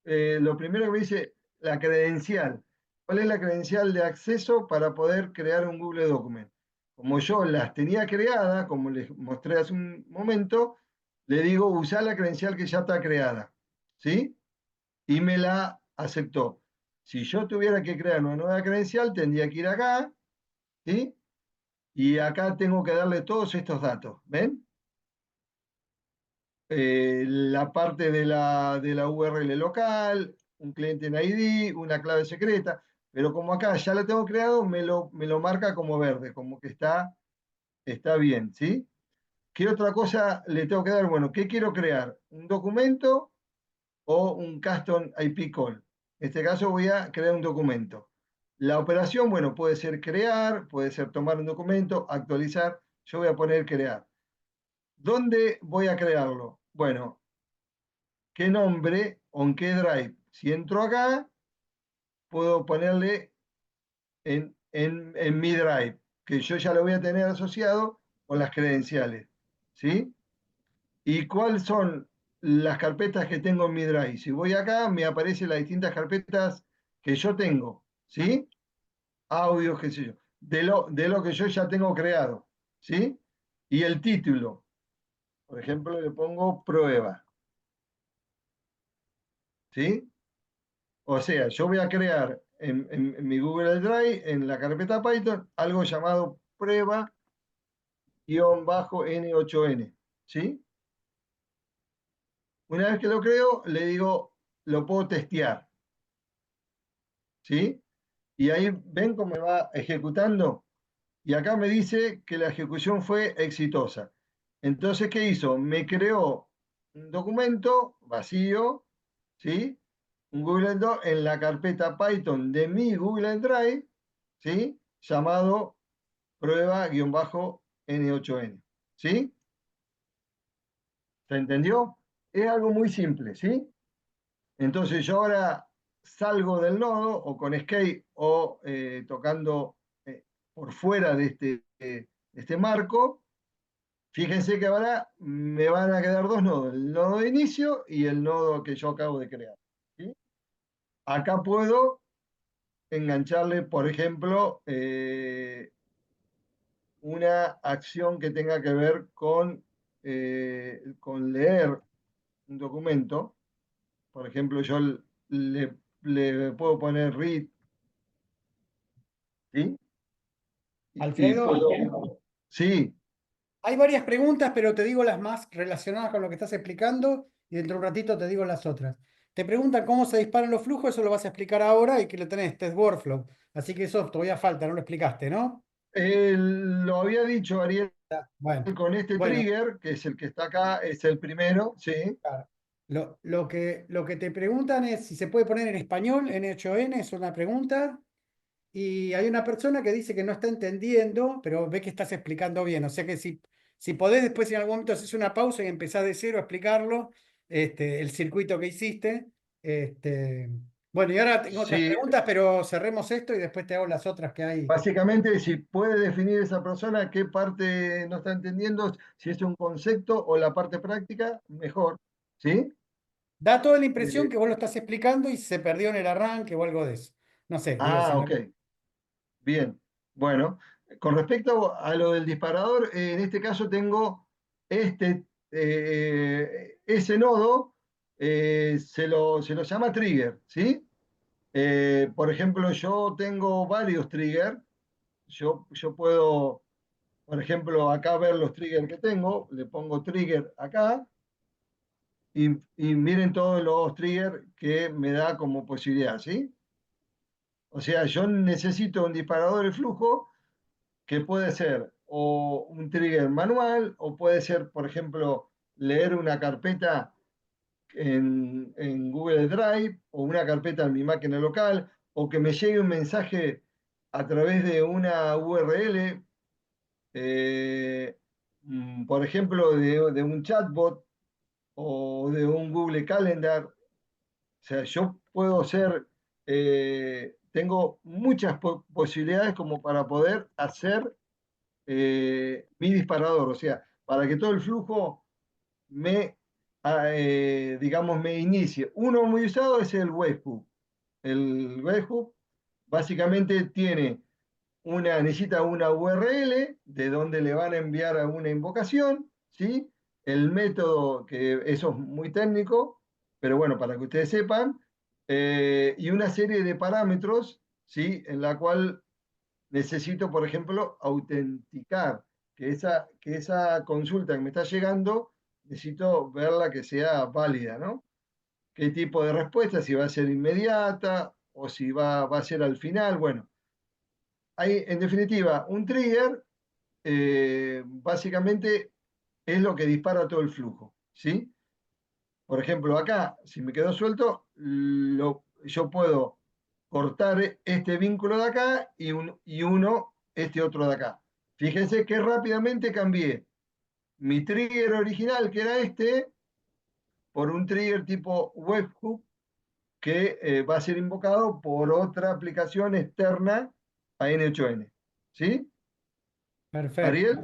lo primero que me dice, la credencial. ¿Cuál es la credencial de acceso para poder crear un Google Document? Como yo las tenía creadas, como les mostré hace un momento, le digo, usar la credencial que ya está creada. ¿Sí? Y me la aceptó. Si yo tuviera que crear una nueva credencial, tendría que ir acá, ¿sí? Y acá tengo que darle todos estos datos, ¿ven? La parte de la URL local, un cliente en ID, una clave secreta, pero como acá ya la tengo creado, me lo marca como verde, como que está bien, ¿sí? ¿Qué otra cosa le tengo que dar? Bueno, ¿qué quiero crear? ¿Un documento o un custom IP call? En este caso voy a crear un documento. La operación, bueno, puede ser crear, puede ser tomar un documento, actualizar. Yo voy a poner crear. ¿Dónde voy a crearlo? Bueno, ¿qué nombre o en qué drive? Si entro acá, puedo ponerle en mi drive, que yo ya lo voy a tener asociado con las credenciales. ¿Sí? ¿Y cuáles son las carpetas que tengo en mi drive? Si voy acá, me aparecen las distintas carpetas que yo tengo. ¿Sí? Audio, qué sé yo. De lo que yo ya tengo creado. ¿Sí? Y el título. Por ejemplo, le pongo prueba. ¿Sí? O sea, yo voy a crear en mi Google Drive, en la carpeta Python, algo llamado prueba-n8n. ¿Sí? Una vez que lo creo, le digo, lo puedo testear. ¿Sí? Y ahí ven cómo me va ejecutando. Y acá me dice que la ejecución fue exitosa. Entonces, ¿qué hizo? Me creó un documento vacío, ¿sí? Un Google Doc en la carpeta Python de mi Google Drive, ¿sí? Llamado prueba-n8n, ¿sí? ¿Se entendió? Es algo muy simple, ¿sí? Entonces yo ahora salgo del nodo o con escape o tocando por fuera de este marco. Fíjense que ahora me van a quedar dos nodos, el nodo de inicio y el nodo que yo acabo de crear. ¿Sí? Acá puedo engancharle, por ejemplo, una acción que tenga que ver con leer un documento. Por ejemplo, yo le puedo poner read, ¿sí? Y Alfredo, puedo, sí, hay varias preguntas, pero te digo las más relacionadas con lo que estás explicando y dentro de un ratito te digo las otras. Te preguntan cómo se disparan los flujos, eso lo vas a explicar ahora y que lo tenés, test workflow. Así que eso todavía falta, no lo explicaste, ¿no? lo había dicho Ariel Bueno, con este bueno, trigger, que es el que está acá, es el primero, sí. claro. Lo que te preguntan es si se puede poner en español, N8N, es una pregunta. Y hay una persona que dice que no está entendiendo, pero ve que estás explicando bien. O sea que si podés, después en algún momento haces una pausa y empezás de cero a explicarlo, el circuito que hiciste. Este, bueno, y ahora tengo otras Sí, preguntas, pero cerremos esto y después te hago las otras que hay. básicamente, si puede definir esa persona qué parte no está entendiendo, si es un concepto o la parte práctica, mejor, ¿sí? Da toda la impresión Eh, que vos lo estás explicando y se perdió en el arranque o algo de eso. No sé, digo, si no. ok, bien. Bueno, con respecto a lo del disparador, en este caso tengo ese nodo, se lo llama trigger, ¿sí? Por ejemplo, yo tengo varios triggers. Yo puedo, por ejemplo, acá ver los triggers que tengo. Le pongo trigger acá y miren todos los triggers que me da como posibilidad, ¿sí? O sea, yo necesito un disparador de flujo que puede ser o un trigger manual o puede ser, por ejemplo, leer una carpeta en Google Drive o una carpeta en mi máquina local o que me llegue un mensaje a través de una URL, por ejemplo, de un chatbot o de un Google Calendar. O sea, yo puedo ser, tengo muchas posibilidades como para poder hacer mi disparador, o sea, para que todo el flujo digamos, me inicie. Uno muy usado es el webhook. El webhook básicamente necesita una URL de donde le van a enviar a una invocación, ¿sí? El método, que eso es muy técnico, pero bueno, para que ustedes sepan, y una serie de parámetros, ¿sí? En la cual necesito, por ejemplo, autenticar que esa consulta que me está llegando, necesito verla que sea válida, ¿no? ¿Qué tipo de respuesta? Si va a ser inmediata o si va a ser al final. Bueno, hay, en definitiva, un trigger, básicamente es lo que dispara todo el flujo, ¿sí? Por ejemplo, acá, si me quedo suelto, yo puedo cortar este vínculo de acá y uno, este otro de acá. Fíjense que rápidamente cambié mi trigger original, que era este, por un trigger tipo webhook que va a ser invocado por otra aplicación externa a N8N. ¿Sí? Perfecto. Ariel,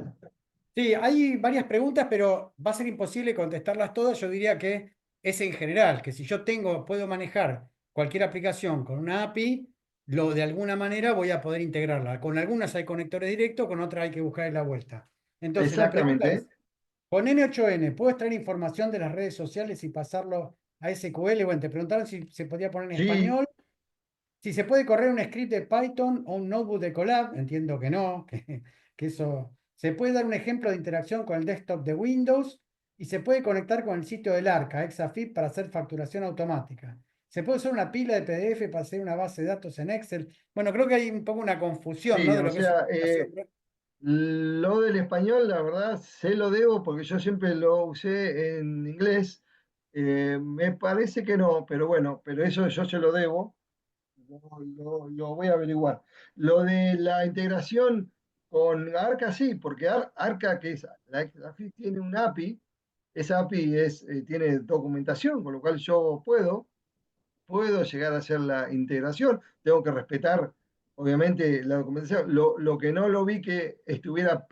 Sí, hay varias preguntas, pero va a ser imposible contestarlas todas. Yo diría que es en general, que si yo puedo manejar cualquier aplicación con una API, de alguna manera voy a poder integrarla. Con algunas hay conectores directos, con otras hay que buscar la vuelta. Entonces, la pregunta exactamente. es, con N8N, ¿puedo extraer información de las redes sociales y pasarlo a SQL? Bueno, te preguntaron si se podía poner en Sí, español. Si se puede correr un script de Python o un notebook de Colab, entiendo que no, que eso. Se puede dar un ejemplo de interacción con el desktop de Windows y se puede conectar con el sitio del Arca, Exafip, para hacer facturación automática. Se puede usar una pila de PDF para hacer una base de datos en Excel. Bueno, creo que hay un poco una confusión, ¿no? sí, De o lo que es una sea, aplicación web. lo del español, la verdad, se lo debo porque yo siempre lo usé en inglés. Me parece que no, pero bueno, pero eso yo se lo debo. Lo voy a averiguar. Lo de la integración con Arca, sí, porque Arca, que es la FIT, tiene un API. Esa API tiene documentación, con lo cual yo puedo llegar a hacer la integración. Tengo que respetar, obviamente, la documentación. Lo que no lo vi que estuviera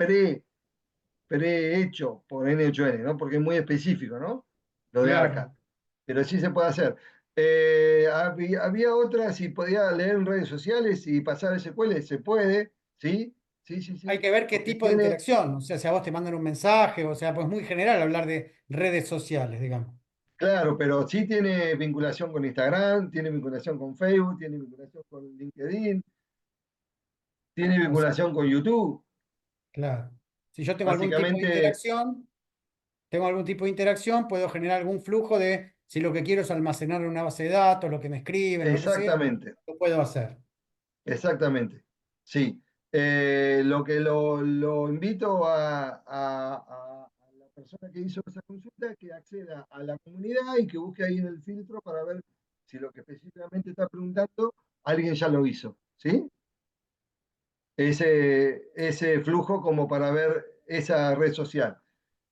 prehecho por N8N, ¿no? Porque es muy específico, ¿no? Lo de Claro. Arca. Pero sí se puede hacer. Había otra, si podía leer en redes sociales y pasar SQL, se puede, ¿sí? Sí, sí, Hay sí. que ver qué Porque tipo de tiene, interacción. O sea, si a vos te mandan un mensaje, o sea, pues muy general hablar de redes sociales, digamos. claro, pero sí tiene vinculación con Instagram, tiene vinculación con Facebook, tiene vinculación con LinkedIn, tiene O sea, vinculación con YouTube. claro. Si yo Básicamente, tengo algún tipo de interacción, puedo generar algún flujo de si lo que quiero es almacenar en una base de datos, lo que me escriben, lo que sea, exactamente, lo puedo hacer. exactamente. Sí. Lo que lo invito a la persona que hizo esa consulta es que acceda a la comunidad y que busque ahí en el filtro para ver si lo que específicamente está preguntando alguien ya lo hizo. ¿Sí? Ese flujo como para ver esa red social.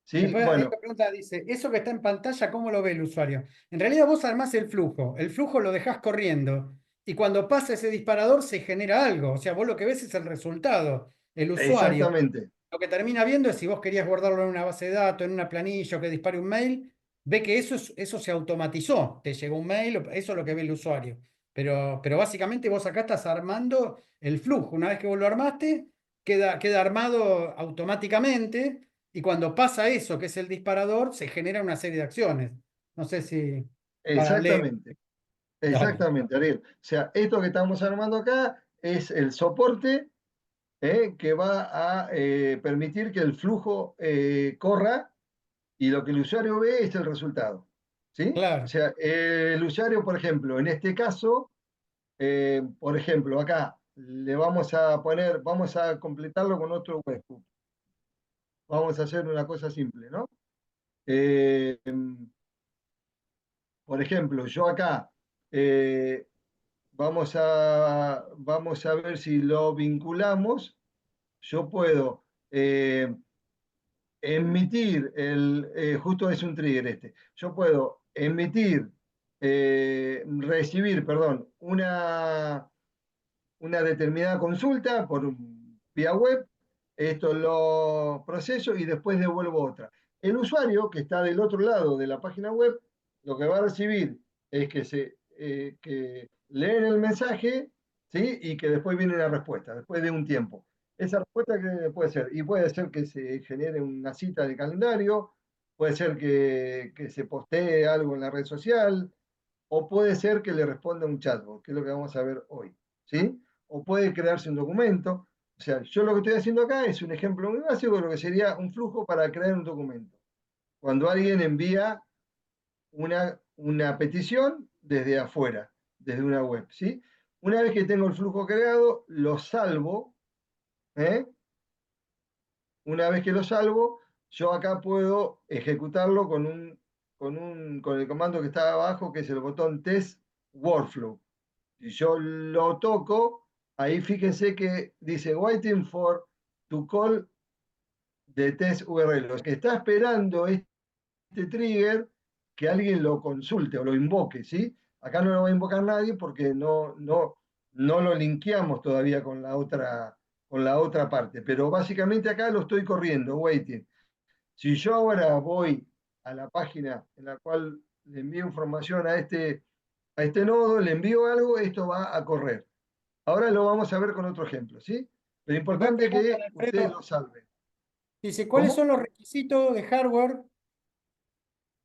¿Sí? Después hay Bueno, otra pregunta, dice, eso que está en pantalla, ¿cómo lo ve el usuario? En realidad vos armás el flujo lo dejás corriendo y cuando pasa ese disparador se genera algo, o sea, vos lo que ves es el resultado, el usuario. exactamente. Lo que termina viendo es si vos querías guardarlo en una base de datos, en una planilla o que dispare un mail, ve que eso se automatizó, te llegó un mail, eso es lo que ve el usuario. pero básicamente vos acá estás armando el flujo. Una vez que vos lo armaste, queda armado automáticamente y cuando pasa eso, que es el disparador, se genera una serie de acciones. No sé si para leer. Exactamente, Dale, exactamente, Ariel. O sea, esto que estamos armando acá es el soporte que va a permitir que el flujo corra y lo que el usuario ve es el resultado. ¿Sí? O claro, sea, el usuario, por ejemplo, en este caso, por ejemplo, acá le vamos a poner, vamos a completarlo con otro webhook. Vamos a hacer una cosa simple, ¿no? Eh, por ejemplo, yo acá eh, vamos a ver si lo vinculamos. Yo puedo emitir justo es un trigger este. Yo puedo recibir, perdón, una determinada consulta vía web, esto lo proceso y después devuelvo otra. El usuario que está del otro lado de la página web, lo que va a recibir es que leen el mensaje, ¿sí? Y que después viene la respuesta, después de un tiempo. Esa respuesta que puede ser, y puede ser que se genere una cita de calendario, puede ser que se postee algo en la red social, o puede ser que le responda un chatbot, que es lo que vamos a ver hoy, ¿sí? O puede crearse un documento. O sea, yo lo que estoy haciendo acá es un ejemplo muy básico de lo que sería un flujo para crear un documento. Cuando alguien envía una petición desde afuera, desde una web, ¿sí? Una vez que tengo el flujo creado, lo salvo, ¿eh? Una vez que lo salvo, yo acá puedo ejecutarlo con el comando que está abajo, que es el botón Test Workflow. Si yo lo toco, ahí fíjense que dice waiting for to call the test URL. O sea, que está esperando este trigger que alguien lo consulte o lo invoque, ¿sí? Acá no lo va a invocar nadie porque no lo linkeamos todavía con la otra parte. Pero básicamente acá lo estoy corriendo, waiting. Si yo ahora voy a la página en la cual le envío información a este nodo, le envío algo, esto va a correr. Ahora lo vamos a ver con otro ejemplo, ¿sí? Pero acá importante preguntan, que ustedes Alfredo, lo salven. dice, ¿cuáles ¿Cómo? son los requisitos de hardware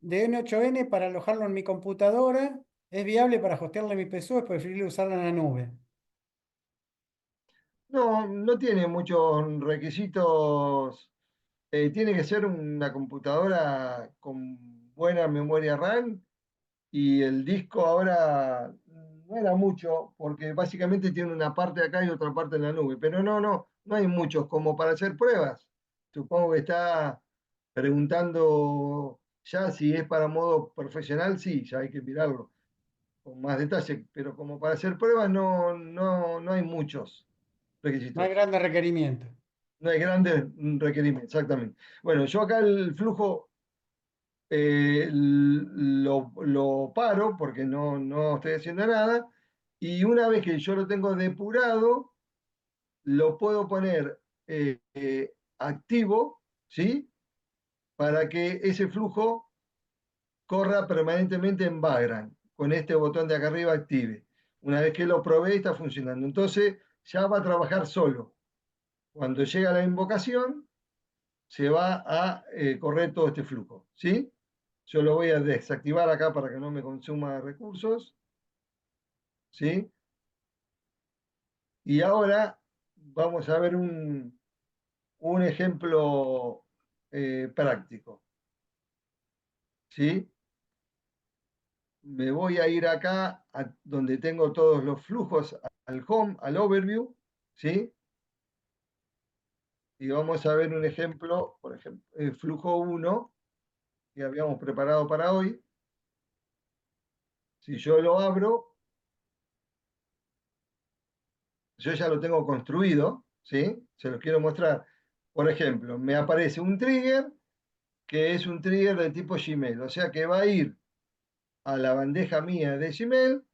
de N8N para alojarlo en mi computadora? ¿Es viable para hostearle mi PC o es preferible usarla en la nube? No, no tiene muchos requisitos. Tiene que ser una computadora con buena memoria RAM y el disco ahora no era mucho porque básicamente tiene una parte acá y otra parte en la nube. Pero no hay muchos como para hacer pruebas. Supongo que está preguntando ya si es para modo profesional, sí, ya hay que mirarlo con más detalle, pero como para hacer pruebas no hay muchos No hay requisitos. grandes requerimientos. No hay grandes requerimientos, exactamente. Bueno, yo acá el flujo lo paro porque no estoy haciendo nada y una vez que yo lo tengo depurado, lo puedo poner activo, ¿sí? Para que ese flujo corra permanentemente en background, con este botón de acá arriba active. Una vez que lo probé, está funcionando. Entonces ya va a trabajar solo. Cuando llega la invocación, se va a correr todo este flujo, ¿sí? Yo lo voy a desactivar acá para que no me consuma recursos, ¿sí? Y ahora vamos a ver un ejemplo práctico, ¿sí? Me voy a ir acá a donde tengo todos los flujos, al home, al overview, ¿sí? Y vamos a ver un ejemplo, por ejemplo, el flujo 1 que habíamos preparado para hoy. Si yo lo abro, yo ya lo tengo construido, ¿sí? Se los quiero mostrar. Por ejemplo, me aparece un trigger que es un trigger de tipo Gmail, o sea que va a ir a la bandeja mía de Gmail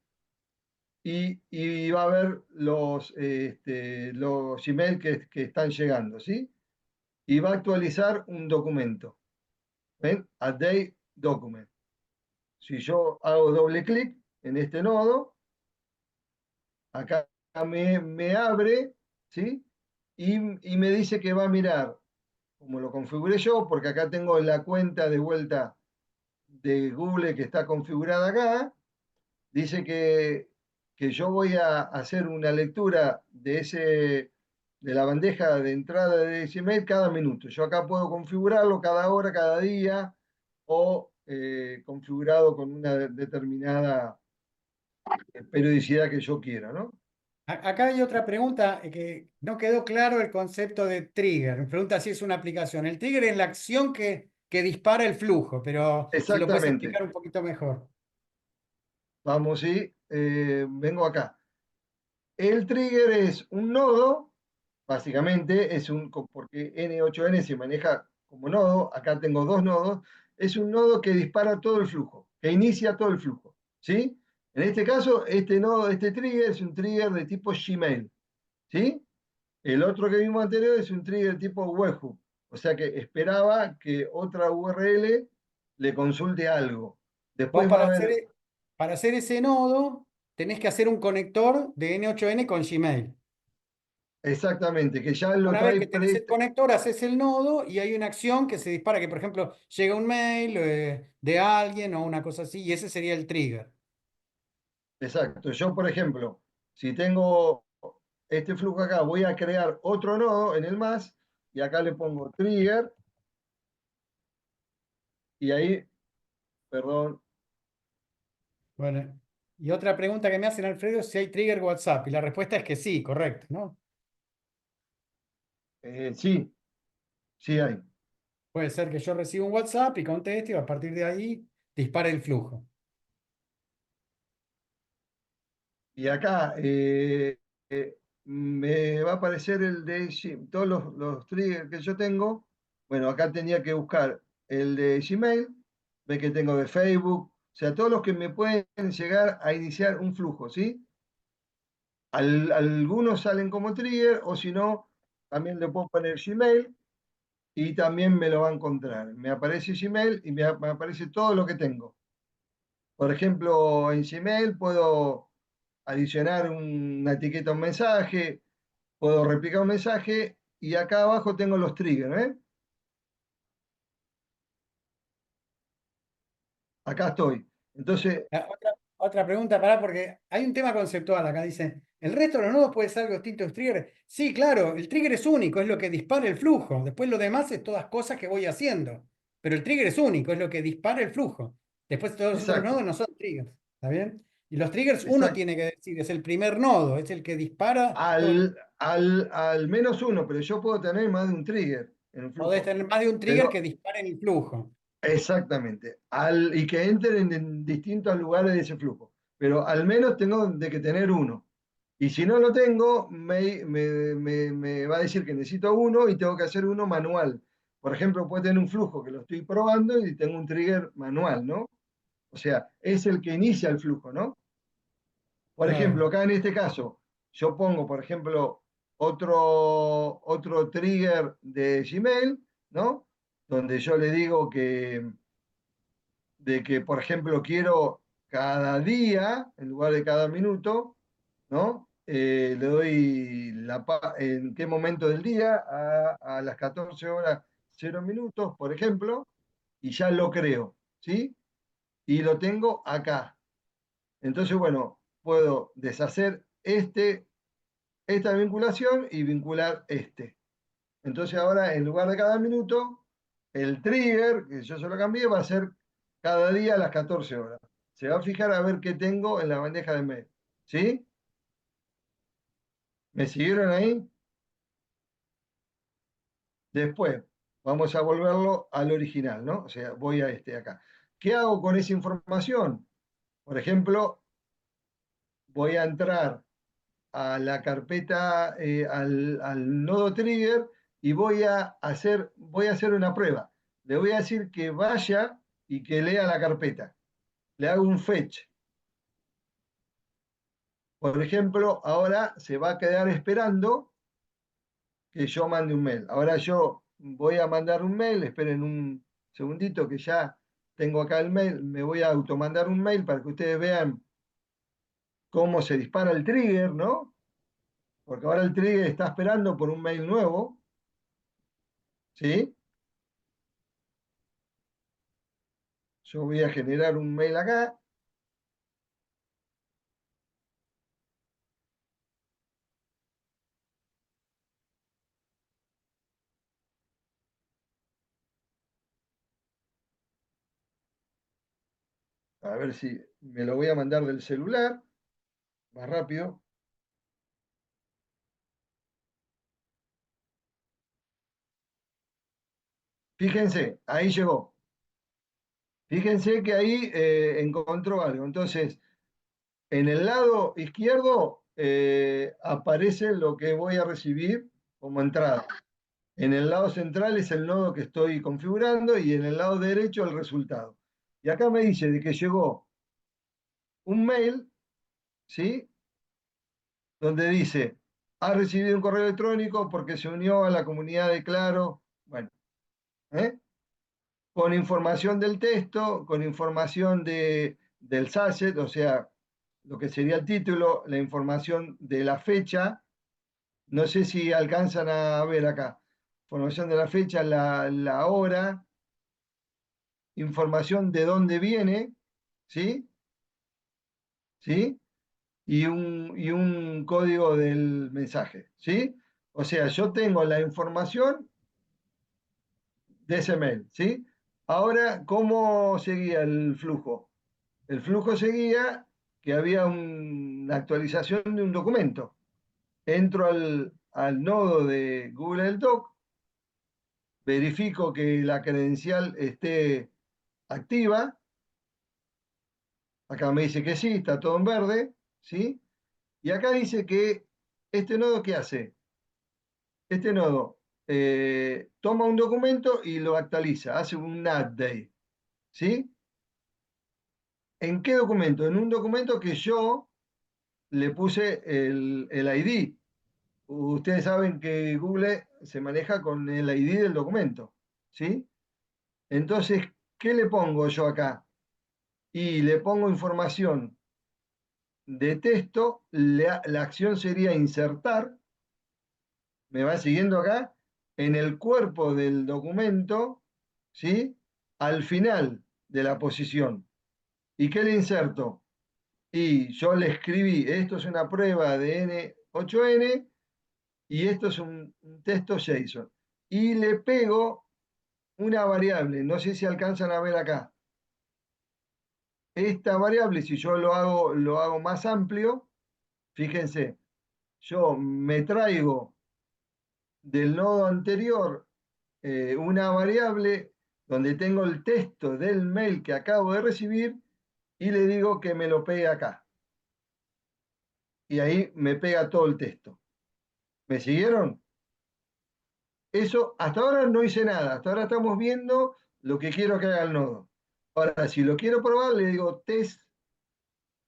y va a ver los Gmail que están llegando, ¿sí? Y va a actualizar un documento, ¿ven? Update document. Si yo hago doble clic en este nodo, acá me abre, ¿sí? Y me dice que va a mirar, como lo configuré yo, porque acá tengo la cuenta de vuelta de Google que está configurada acá, dice que yo voy a hacer una lectura de la bandeja de entrada de ese email cada minuto. Yo acá puedo configurarlo cada hora, cada día, o configurado con una determinada periodicidad que yo quiera, ¿no? Acá hay otra pregunta que no quedó claro el concepto de trigger. Me pregunta si es una aplicación. El trigger es la acción que dispara el flujo, pero si lo puedes Exactamente. explicar un poquito mejor. Vamos y vengo acá. El trigger es un nodo, básicamente, porque N8N se maneja como nodo, acá tengo dos nodos, es un nodo que dispara todo el flujo, que inicia todo el flujo, ¿sí? En este caso, este nodo, este trigger es un trigger de tipo Gmail, ¿sí? El otro que vimos anterior es un trigger tipo webhook, o sea que esperaba que otra URL le consulte algo. Vos Después va a haber, para hacer ese nodo tenés que hacer un conector de N8N con Gmail. exactamente, que ya lo Una vez trae que tenés el conector, haces el nodo y hay una acción que se dispara, que por ejemplo llega un mail de alguien o una cosa así, y ese sería el trigger. exacto. Yo, por ejemplo, si tengo este flujo acá, voy a crear otro nodo en el más y acá le pongo trigger y ahí, perdón, Bueno, y otra pregunta que me hacen, Alfredo, es si hay trigger WhatsApp. Y la respuesta es que sí, correcto, ¿no? sí, sí hay. Puede ser que yo reciba un WhatsApp y conteste y a partir de ahí dispare el flujo. Y acá me va a aparecer todos los triggers que yo tengo. Bueno, acá tenía que buscar el de Gmail, ve que tengo de Facebook, o sea, todos los que me pueden llegar a iniciar un flujo, ¿sí? Algunos salen como trigger, o si no, también le puedo poner Gmail y también me lo va a encontrar. Me aparece Gmail y me aparece todo lo que tengo. Por ejemplo, en Gmail puedo adicionar una etiqueta a un mensaje, puedo replicar un mensaje y acá abajo tengo los triggers, ¿eh? Acá estoy. Entonces, Otra pregunta, pará, porque hay un tema conceptual acá. Dice, ¿el resto de los nodos puede ser algo distinto a los triggers? Sí, claro, el trigger es único, es lo que dispara el flujo. Después lo demás es todas cosas que voy haciendo. Pero el trigger es único, es lo que dispara el flujo. Después todos los otros exacto, nodos no son triggers. ¿Está bien? Y los triggers uno exacto. tiene que decir, es el primer nodo, es el que dispara todo el... Al menos uno, pero yo puedo tener más de un trigger en un Podés flujo. tener más de un trigger Pero que dispare en el flujo. exactamente, y que entren en distintos lugares de ese flujo. Pero al menos tengo de que tener uno. Y si no lo tengo, me va a decir que necesito uno y tengo que hacer uno manual. Por ejemplo, puede tener un flujo que lo estoy probando y tengo un trigger manual, ¿no? O sea, es el que inicia el flujo, ¿no? Por ejemplo, Claro. acá en este caso, yo pongo, por ejemplo, otro trigger de Gmail, ¿no? Donde yo le digo de que, por ejemplo, quiero cada día, en lugar de cada minuto, ¿no? Le doy en qué momento del día, a las 14 horas 0 minutos, por ejemplo, y ya lo creo, ¿sí? Y lo tengo acá. Entonces, bueno, puedo deshacer esta vinculación y vincular este. Entonces ahora, en lugar de cada minuto, el trigger, que yo se lo cambié, va a ser cada día a las 14 horas. Se va a fijar a ver qué tengo en la bandeja de mail. ¿Sí? ¿Me siguieron ahí? Después, vamos a volverlo al original, ¿no? O sea, voy a este acá. ¿Qué hago con esa información? Por ejemplo, voy a entrar a la carpeta, al nodo trigger y voy a hacer una prueba. Le voy a decir que vaya y que lea la carpeta. Le hago un fetch. Por ejemplo, ahora se va a quedar esperando que yo mande un mail. Ahora yo voy a mandar un mail, esperen un segundito que ya tengo acá el mail, me voy a automandar un mail para que ustedes vean cómo se dispara el trigger, ¿no? Porque ahora el trigger está esperando por un mail nuevo, ¿sí? Yo voy a generar un mail acá. A ver si me lo voy a mandar del celular, más rápido. Fíjense, ahí llegó. Fíjense que ahí encontró algo. Entonces, en el lado izquierdo aparece lo que voy a recibir como entrada. En el lado central es el nodo que estoy configurando y en el lado derecho el resultado. Y acá me dice de que llegó un mail, ¿sí? Donde dice, ha recibido un correo electrónico porque se unió a la comunidad de Claro. Bueno, ¿eh? Con información del texto, con información del sasset, o sea, lo que sería el título, la información de la fecha. No sé si alcanzan a ver acá. Información de la fecha, la hora, información de dónde viene, ¿sí? ¿Sí? Y un código del mensaje, ¿sí? O sea, yo tengo la información de ese mail, ¿sí? Ahora, ¿cómo seguía el flujo? El flujo seguía que había una actualización de un documento. Entro al nodo de Google Doc, verifico que la credencial esté activa. Acá me dice que sí, está todo en verde, ¿sí? Y acá dice que este nodo, ¿qué hace? Este nodo toma un documento y lo actualiza, hace un update, ¿sí? ¿En qué documento? En un documento que yo le puse el ID. Ustedes saben que Google se maneja con el ID del documento, ¿sí? Entonces, ¿qué le pongo yo acá? Y le pongo información de texto, la acción sería insertar, ¿me va siguiendo acá? En el cuerpo del documento, ¿sí? Al final de la posición. ¿Y qué le inserto? Y yo le escribí, esto es una prueba de N8N y esto es un texto JSON. Y le pego una variable, no sé si alcanzan a ver acá. Esta variable, si yo lo hago más amplio, fíjense, yo me traigo del nodo anterior una variable donde tengo el texto del mail que acabo de recibir y le digo que me lo pegue acá. Y ahí me pega todo el texto. ¿Me siguieron? Eso, hasta ahora no hice nada, hasta ahora estamos viendo lo que quiero que haga el nodo. Ahora, si lo quiero probar, le digo test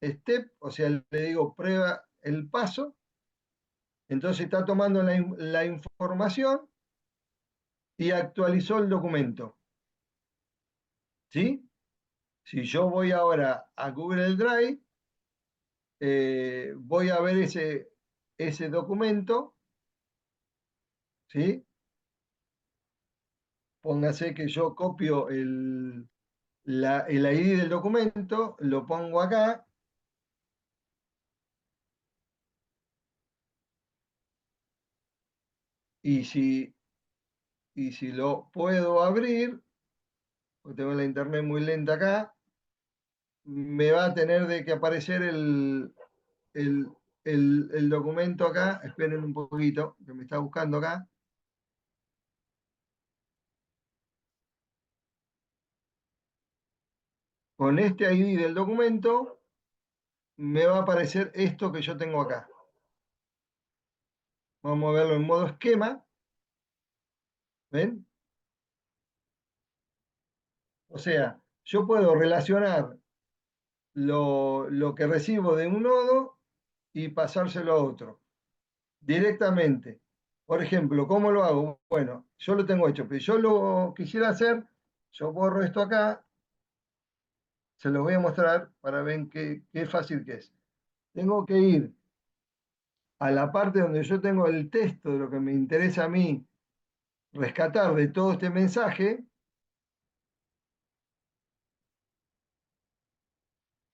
step, o sea, le digo prueba el paso, entonces está tomando la información y actualizó el documento. ¿Sí? Si yo voy ahora a Google Drive, voy a ver ese documento, ¿sí? Póngase que yo copio el ID del documento, lo pongo acá, y si lo puedo abrir, porque tengo la internet muy lenta acá, me va a tener de que aparecer el, el documento acá. Esperen un poquito, que me está buscando acá. Con este ID del documento me va a aparecer esto que yo tengo acá. Vamos a verlo en modo esquema. ¿Ven? O sea, yo puedo relacionar lo que recibo de un nodo y pasárselo a otro directamente. Por ejemplo, ¿cómo lo hago? Bueno, yo lo tengo hecho, pero yo lo quisiera hacer, yo borro esto acá, se lo voy a mostrar para ver qué fácil que es. tengo que ir a la parte donde yo tengo el texto de lo que me interesa a mí rescatar de todo este mensaje.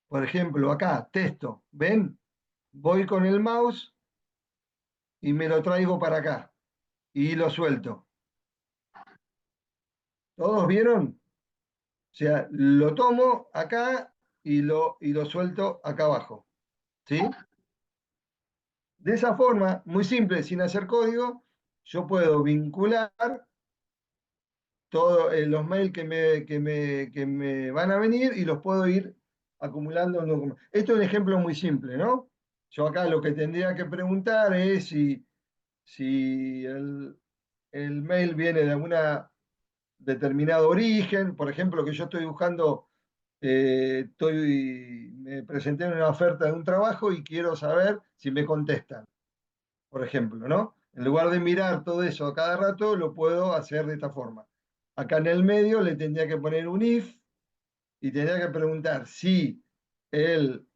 Por ejemplo, acá, texto, ¿ven? Voy con el mouse y me lo traigo para acá y lo suelto. ¿Todos vieron? O sea, lo tomo acá y lo suelto acá abajo. ¿Sí? De esa forma, muy simple, sin hacer código, yo puedo vincular todos los mails que me van a venir y los puedo ir acumulando en documentos. Esto es un ejemplo muy simple, ¿no? Yo acá lo que tendría que preguntar es si el mail viene de alguna determinado origen, por ejemplo, que yo estoy buscando, me presenté en una oferta de un trabajo y quiero saber si me contestan, por ejemplo, ¿no? En lugar de mirar todo eso a cada rato, lo puedo hacer de esta forma. Acá en el medio le tendría que poner un if y tendría que preguntar si el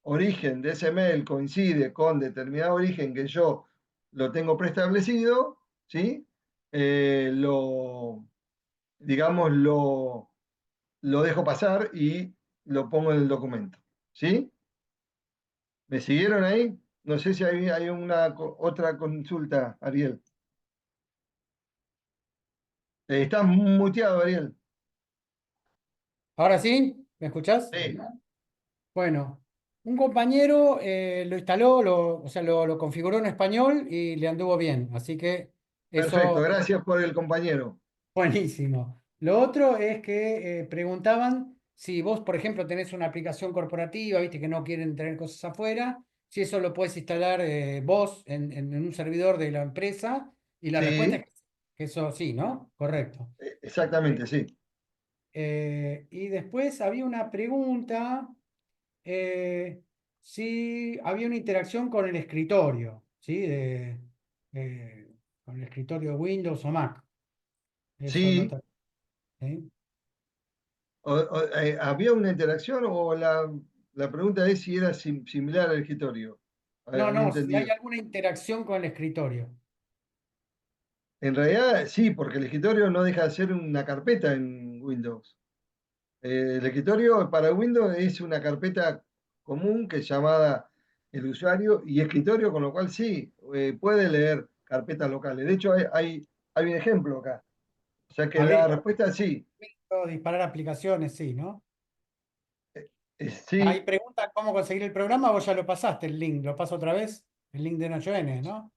origen de ese mail coincide con determinado origen que yo lo tengo preestablecido, ¿sí? Digamos, lo dejo pasar y lo pongo en el documento. ¿Sí? ¿Me siguieron ahí? No sé si hay otra consulta, Ariel. Estás muteado, Ariel. ¿Ahora sí? ¿Me escuchás? Sí, Bueno, un compañero lo instaló, o sea, lo configuró en español y le anduvo bien. Así que perfecto. eso, Gracias por el compañero. buenísimo. Lo otro es que preguntaban si vos, por ejemplo, tenés una aplicación corporativa, viste que no quieren tener cosas afuera, si eso lo puedes instalar vos en un servidor de la empresa. Y la respuesta Sí, es que eso sí, ¿no? Correcto. exactamente, sí. Y después había una pregunta eh, si había una interacción con el escritorio, ¿sí? Eh, con el escritorio Windows o Mac. Eso no Sí, te- ¿sí? ¿había una interacción o la pregunta es si era similar al escritorio? No, Había no, si hay entendido. alguna interacción con el escritorio. En realidad, sí, porque el escritorio no deja de ser una carpeta en Windows. El escritorio para Windows es una carpeta común que es llamada el usuario y escritorio, con lo cual sí, puede leer carpetas locales. De hecho, hay un ejemplo acá. O sea que la Abrir, respuesta es sí. disparar aplicaciones, sí, ¿no? Ahí Sí, pregunta cómo conseguir el programa, vos ya lo pasaste el link, lo paso otra vez, el link de Nacho N, ¿no?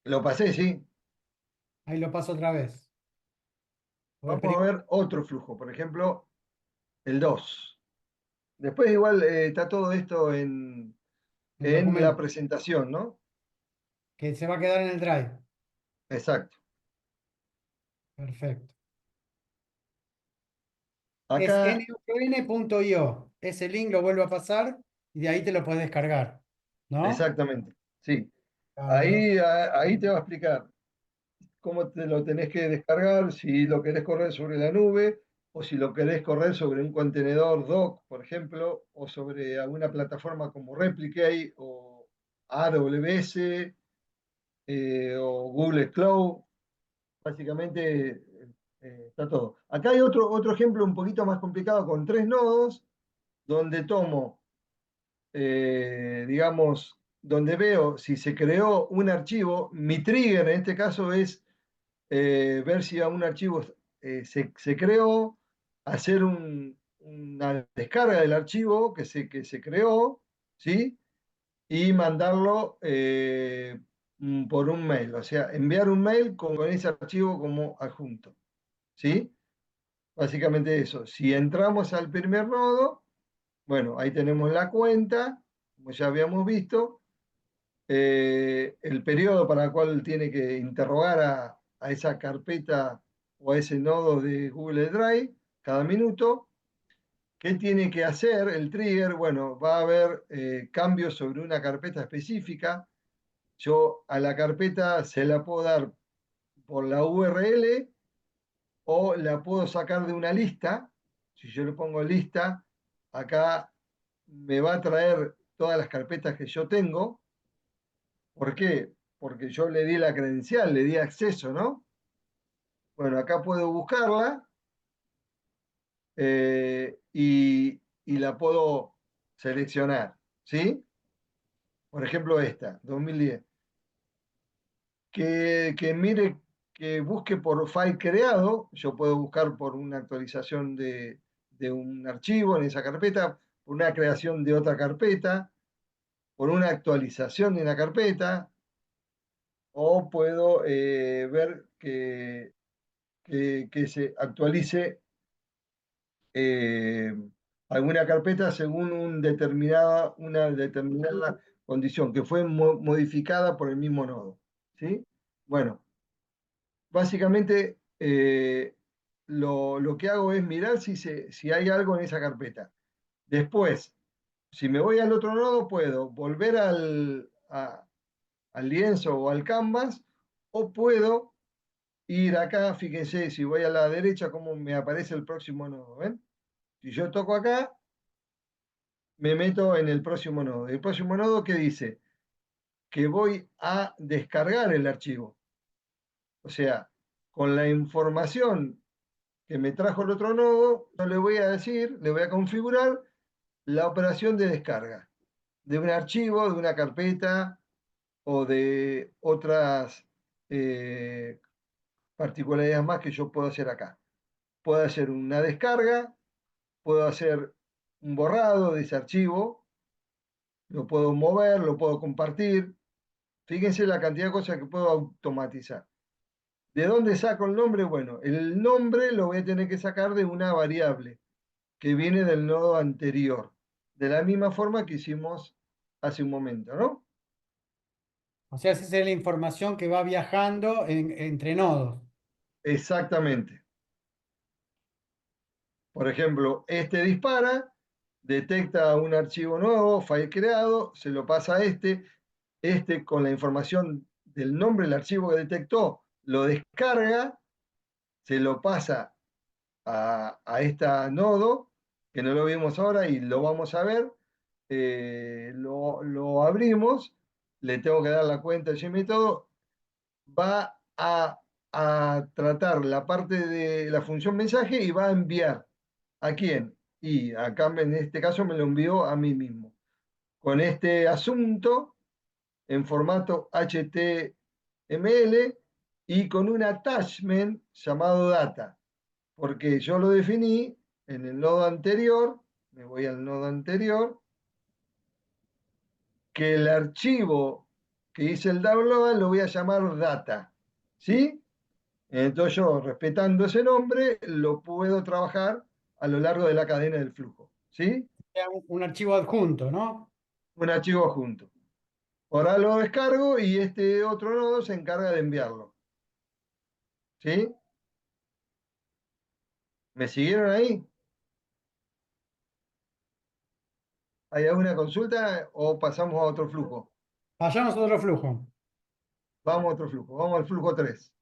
lo pasé, sí. Ahí lo paso otra vez. Porque Vamos a ver otro flujo, por ejemplo, el 2. Después igual está todo esto el en la documento, presentación, ¿no? que se va a quedar en el Drive. Exacto. Perfecto. Es Acá, n8n.io. Ese link lo vuelvo a pasar y de ahí te lo puedes descargar. ¿No? exactamente, sí. Claro. Ahí te va a explicar cómo te lo tenés que descargar, si lo querés correr sobre la nube o si lo querés correr sobre un contenedor Doc, por ejemplo, o sobre alguna plataforma como Replicate o AWS o Google Cloud. Básicamente está todo. Acá hay otro ejemplo un poquito más complicado con 3 nodos, donde tomo, digamos, donde veo si se creó un archivo. Mi trigger en este caso es ver si a un archivo se creó, hacer una descarga del archivo que se creó, ¿sí? Y mandarlo por un mail, o sea, enviar un mail con ese archivo como adjunto, ¿sí? Básicamente eso. Si entramos al primer nodo, bueno, ahí tenemos la cuenta, como ya habíamos visto, el periodo para el cual tiene que interrogar a esa carpeta o a ese nodo de Google Drive cada minuto. ¿Qué tiene que hacer el trigger? Bueno, va a haber cambios sobre una carpeta específica. Yo a la carpeta se la puedo dar por la URL o la puedo sacar de una lista. Si yo le pongo lista, acá me va a traer todas las carpetas que yo tengo. ¿Por qué? Porque yo le di la credencial, le di acceso, ¿no? Bueno, acá puedo buscarla y la puedo seleccionar, ¿sí? Por ejemplo, esta, 2010. Que mire, que busque por file creado, yo puedo buscar por una actualización de un archivo en esa carpeta, por una creación de otra carpeta, por una actualización de una carpeta, o puedo ver que se actualice eh, alguna carpeta según una determinada condición que fue modificada por el mismo nodo. ¿Sí? Bueno, básicamente lo que hago es mirar si hay algo en esa carpeta. Después, si me voy al otro nodo, puedo volver al lienzo o al canvas, o puedo ir acá, fíjense, si voy a la derecha, cómo me aparece el próximo nodo. ¿Ven? Si yo toco acá, me meto en el próximo nodo. El próximo nodo, ¿qué dice? Que voy a descargar el archivo. O sea, con la información que me trajo el otro nodo, yo le voy a decir, le voy a configurar la operación de descarga de un archivo, de una carpeta o de otras particularidades más que yo puedo hacer acá. Puedo hacer una descarga, puedo hacer un borrado de ese archivo, lo puedo mover, lo puedo compartir. Fíjense la cantidad de cosas que puedo automatizar. ¿De dónde saco el nombre? Bueno, el nombre lo voy a tener que sacar de una variable que viene del nodo anterior, de la misma forma que hicimos hace un momento, ¿no? O sea, esa es la información que va viajando entre nodos. Exactamente. Por ejemplo, este dispara, detecta un archivo nuevo, file creado, se lo pasa a este con la información del nombre del archivo que detectó, lo descarga, se lo pasa a esta nodo, que no lo vimos ahora y lo vamos a ver, lo abrimos, le tengo que dar la cuenta de Gmail y todo, va a tratar la parte de la función mensaje y va a enviar. ¿A quién? Y acá en este caso me lo envió a mí mismo. Con este asunto en formato HTML y con un attachment llamado data, porque yo lo definí en el nodo anterior, me voy al nodo anterior, que el archivo que hice el download lo voy a llamar data. ¿Sí? Entonces yo, respetando ese nombre, lo puedo trabajar a lo largo de la cadena del flujo. ¿Sí? Sea un archivo adjunto, ¿no? Un archivo junto. Ahora lo descargo y este otro nodo se encarga de enviarlo. ¿Sí? ¿Me siguieron ahí? ¿Hay alguna consulta o pasamos a otro flujo? Vayamos a otro flujo. Vamos a otro flujo, vamos al flujo 3.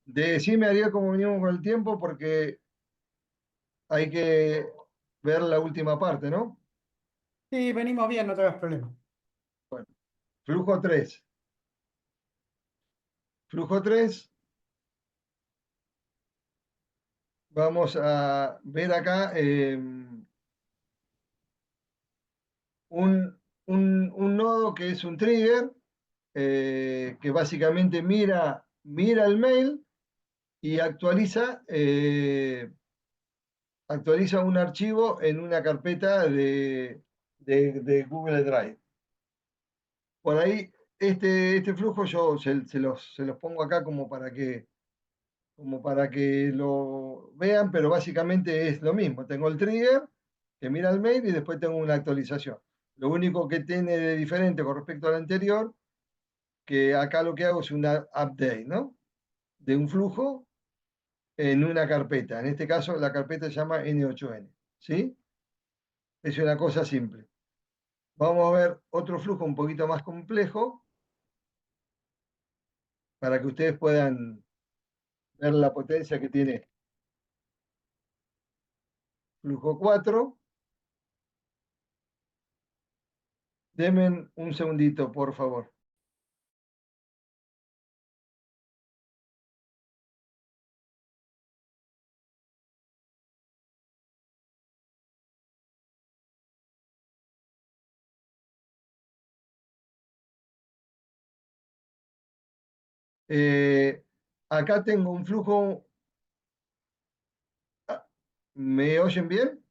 Decime, Ariel, cómo venimos con el tiempo porque hay que ver la última parte, ¿no? Sí, venimos bien, no te hagas problema. Bueno, flujo 3. Flujo 3, vamos a ver acá un nodo que es un trigger, que básicamente mira el mail y actualiza un archivo en una carpeta de Google Drive. Por ahí, este flujo yo se los pongo acá como para que lo vean, pero básicamente es lo mismo. Tengo el trigger que mira el mail y después tengo una actualización. Lo único que tiene de diferente con respecto al anterior, que acá lo que hago es una update, ¿no? De un flujo en una carpeta. En este caso, la carpeta se llama N8N. ¿Sí? Es una cosa simple. Vamos a ver otro flujo un poquito más complejo para que ustedes puedan ver la potencia que tiene flujo 4. Denme un segundito, por favor. Eh, Acá tengo un flujo. ¿Me oyen bien?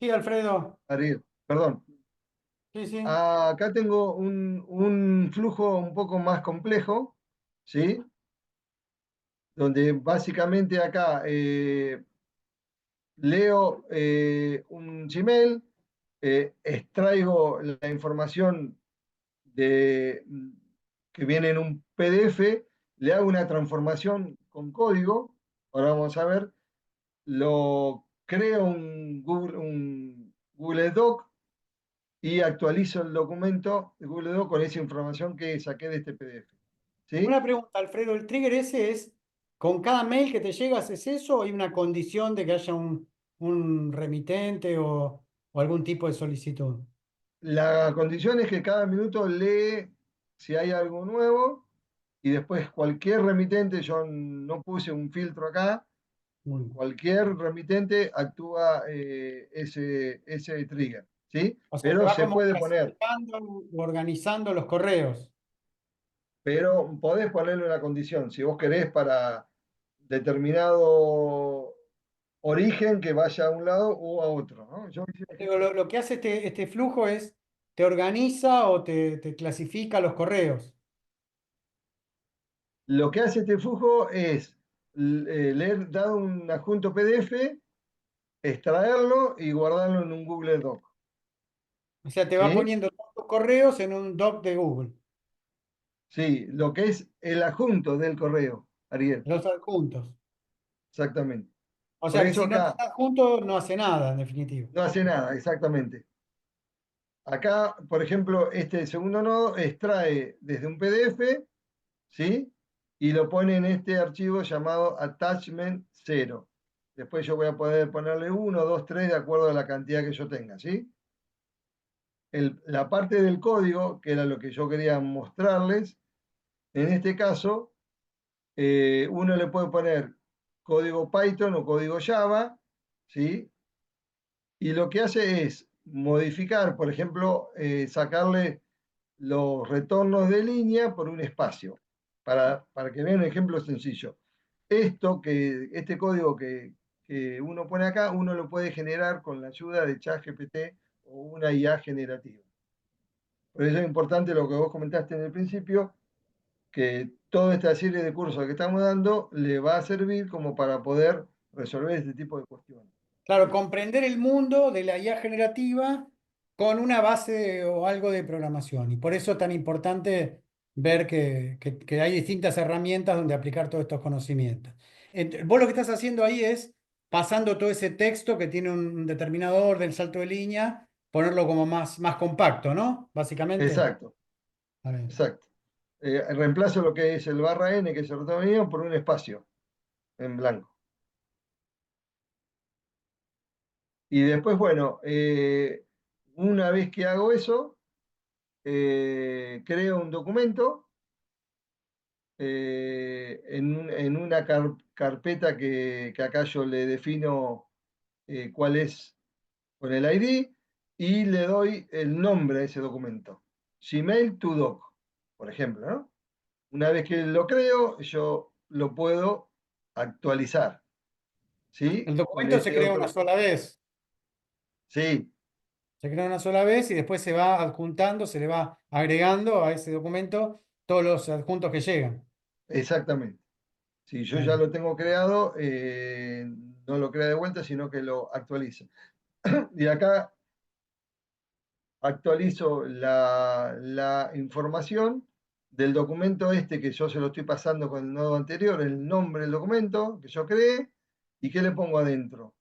Sí, Alfredo. Ariel, perdón. Sí, sí. Acá tengo un flujo un poco más complejo, ¿sí? Donde básicamente acá leo un Gmail, extraigo la información de, que viene en un PDF, le hago una transformación con código, ahora vamos a ver, lo creo un Google Doc y actualizo el documento de Google Doc con esa información que saqué de este PDF. ¿Sí? Una pregunta, Alfredo. ¿El trigger ese es con cada mail que te llega, haces eso o hay una condición de que haya un remitente o algún tipo de solicitud? La condición es que cada minuto lee si hay algo nuevo y después cualquier remitente, yo no puse un filtro acá, Muy bien. cualquier remitente actúa ese trigger, ¿sí? O sea, te Pero va se como puede poner, clasificando, organizando los correos. pero podés ponerle una condición, si vos querés para determinado origen que vaya a un lado o a otro, ¿no? Yo hice un Digo, ejemplo. lo que hace este flujo es, te organiza o te clasifica los correos. Lo que hace este flujo es leer, dado un adjunto PDF, extraerlo y guardarlo en un Google Doc. O sea, te va ¿Sí? poniendo todos los correos en un doc de Google, Sí, lo que es el adjunto del correo, Ariel. los adjuntos. Exactamente. O Por sea que eso si no acá está adjunto, no hace nada, en definitiva. no hace nada, exactamente. Acá, por ejemplo, este segundo nodo extrae desde un PDF, ¿sí? Y lo pone en este archivo llamado attachment 0. Después yo voy a poder ponerle 1, 2, 3 de acuerdo a la cantidad que yo tenga, ¿sí? La parte del código, que era lo que yo quería mostrarles, en este caso, uno le puede poner código Python o código Java, ¿sí? Y lo que hace es modificar, por ejemplo, sacarle los retornos de línea por un espacio, para que vean un ejemplo sencillo. Este código que uno pone acá, uno lo puede generar con la ayuda de ChatGPT o una IA generativa. Por eso es importante lo que vos comentaste en el principio, que toda esta serie de cursos que estamos dando le va a servir como para poder resolver este tipo de cuestiones. Claro, comprender el mundo de la IA generativa con una base o algo de programación. Y por eso es tan importante ver que hay distintas herramientas donde aplicar todos estos conocimientos. Vos lo que estás haciendo ahí es pasando todo ese texto que tiene un determinado orden, salto de línea, ponerlo como más compacto, ¿no? Básicamente. Exacto, A ver. exacto. Reemplazo lo que es el barra n, que es el retorno de línea, por un espacio en blanco. Y después, bueno, una vez que hago eso, creo un documento en una carpeta que acá yo le defino cuál es con el ID y le doy el nombre a ese documento. Gmail to doc, por ejemplo, ¿no? Una vez que lo creo, yo lo puedo actualizar, ¿sí? El Con documento se este crea una otro. sola vez. Sí, Se crea una sola vez y después se va adjuntando, se le va agregando a ese documento todos los adjuntos que llegan. exactamente. Si yo Está ya bien. lo tengo creado, no lo crea de vuelta, sino que lo actualiza. Y acá actualizo la información del documento este que yo se lo estoy pasando con el nodo anterior, el nombre del documento que yo creé, y qué le pongo adentro.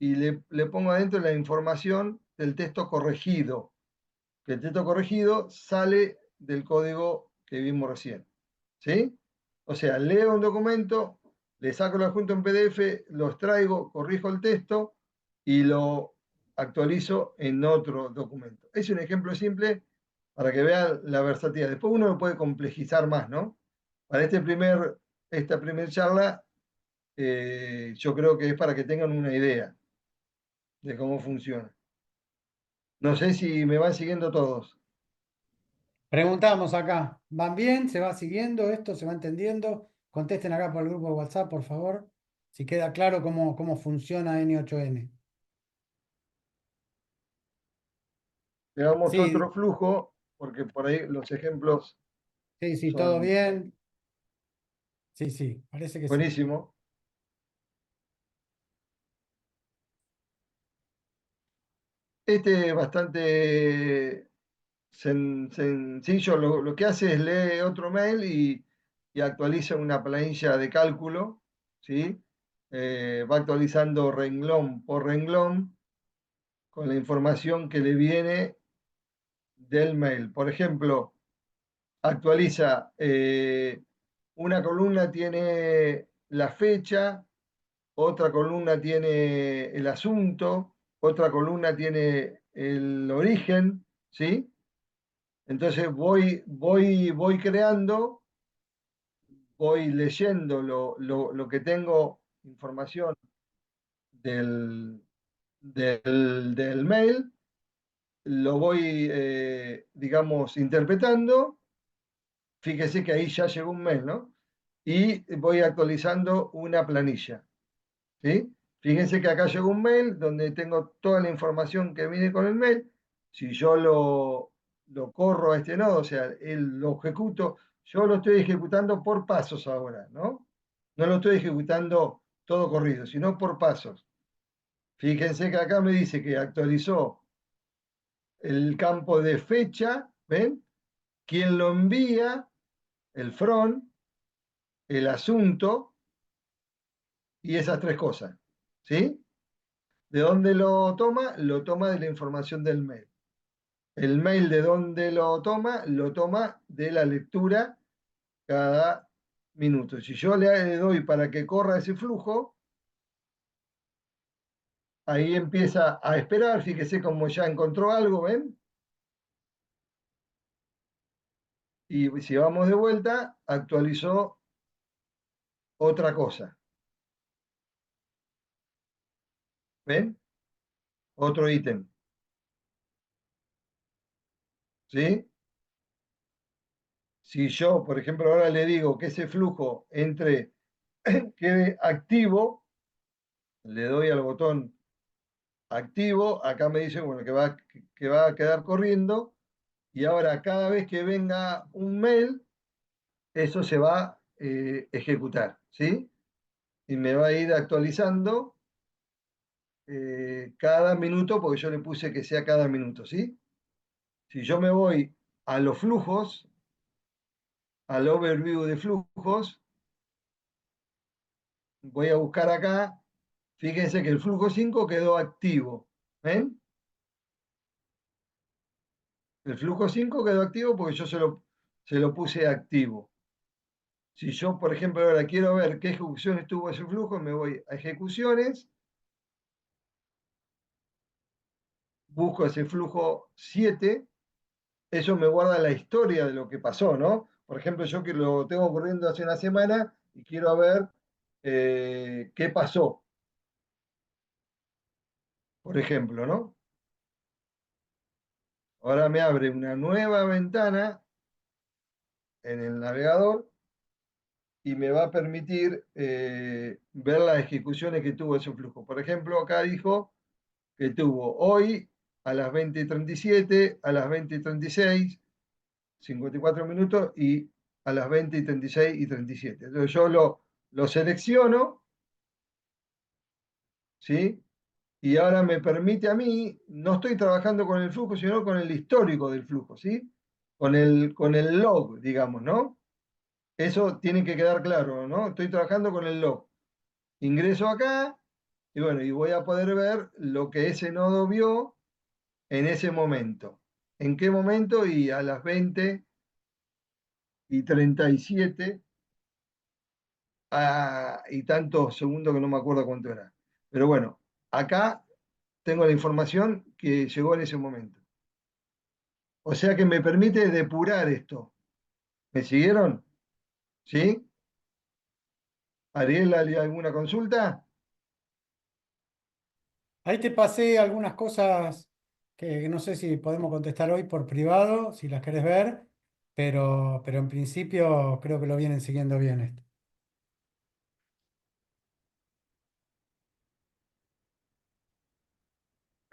Y le pongo adentro la información del texto corregido, que el texto corregido sale del código que vimos recién. ¿Sí? O sea, leo un documento, le saco el adjunto en PDF, lo extraigo, corrijo el texto y lo actualizo en otro documento. Es un ejemplo simple para que vean la versatilidad. Después uno lo puede complejizar más, ¿no? Para esta primer charla, yo creo que es para que tengan una idea de cómo funciona. No sé si me van siguiendo todos. Preguntamos acá, ¿van bien? ¿Se va siguiendo esto? ¿Se va entendiendo? Contesten acá por el grupo de WhatsApp, por favor, si queda claro cómo funciona N8N. Veamos Sí, otro flujo, porque por ahí los ejemplos sí, sí, todo son bien. Sí, sí, parece que sí. buenísimos. Este es bastante sencillo. Lo que hace es lee otro mail y actualiza una planilla de cálculo, ¿sí? Va actualizando renglón por renglón con la información que le viene del mail. Por ejemplo, actualiza, una columna tiene la fecha, otra columna tiene el asunto, otra columna tiene el origen, ¿sí? Entonces voy creando, voy leyendo lo que tengo información del, del mail, lo voy, digamos, interpretando. Fíjese que ahí ya llegó un mail, ¿no? Y voy actualizando una planilla, ¿sí? Fíjense que acá llegó un mail donde tengo toda la información que viene con el mail. Si yo lo corro a este nodo, o sea, lo ejecuto, yo lo estoy ejecutando por pasos ahora, ¿no? No lo estoy ejecutando todo corrido, sino por pasos. Fíjense que acá me dice que actualizó el campo de fecha, ¿ven? ¿Quién lo envía? El front, el asunto y esas tres cosas, ¿sí? ¿De dónde lo toma? Lo toma de la información del mail. El mail de dónde lo toma de la lectura cada minuto. Si yo le doy para que corra ese flujo, ahí empieza a esperar, fíjese como ya encontró algo, ¿ven? Y si vamos de vuelta, actualizó otra cosa, ¿ven? Otro ítem, ¿sí? Si yo, por ejemplo, ahora le digo que ese flujo quede activo, le doy al botón activo, acá me dice, bueno, que va a quedar corriendo, y ahora cada vez que venga un mail, eso se va a ejecutar, ¿sí? Y me va a ir actualizando cada minuto, porque yo le puse que sea cada minuto, ¿sí? Si yo me voy a los flujos, al overview de flujos, voy a buscar acá, fíjense que el flujo 5 quedó activo, ¿ven? El flujo 5 quedó activo porque yo se lo puse activo. Si yo, por ejemplo, ahora quiero ver qué ejecuciones tuvo ese flujo, me voy a ejecuciones, busco ese flujo 7, eso me guarda la historia de lo que pasó, ¿no? Por ejemplo, yo que lo tengo corriendo hace una semana y quiero ver qué pasó, por ejemplo, ¿no? Ahora me abre una nueva ventana en el navegador y me va a permitir ver las ejecuciones que tuvo ese flujo. Por ejemplo, acá dijo que tuvo hoy a las 20:37, a las 20:36, 54 minutos y a las 20:36 y 37. Entonces yo lo selecciono, ¿sí? Y ahora me permite a mí, no estoy trabajando con el flujo, sino con el histórico del flujo, ¿sí? Con el log, digamos, ¿no? Eso tiene que quedar claro, ¿no? Estoy trabajando con el log. Ingreso acá y bueno, y voy a poder ver lo que ese nodo vio en ese momento. ¿En qué momento? Y a las 20:37 y tantos segundos que no me acuerdo cuánto era. Pero bueno, acá tengo la información que llegó en ese momento. O sea que me permite depurar esto. ¿Me siguieron? ¿Sí? ¿Ariel, alguna consulta? Ahí te pasé algunas cosas que no sé si podemos contestar hoy por privado, si las querés ver, pero en principio creo que lo vienen siguiendo bien esto.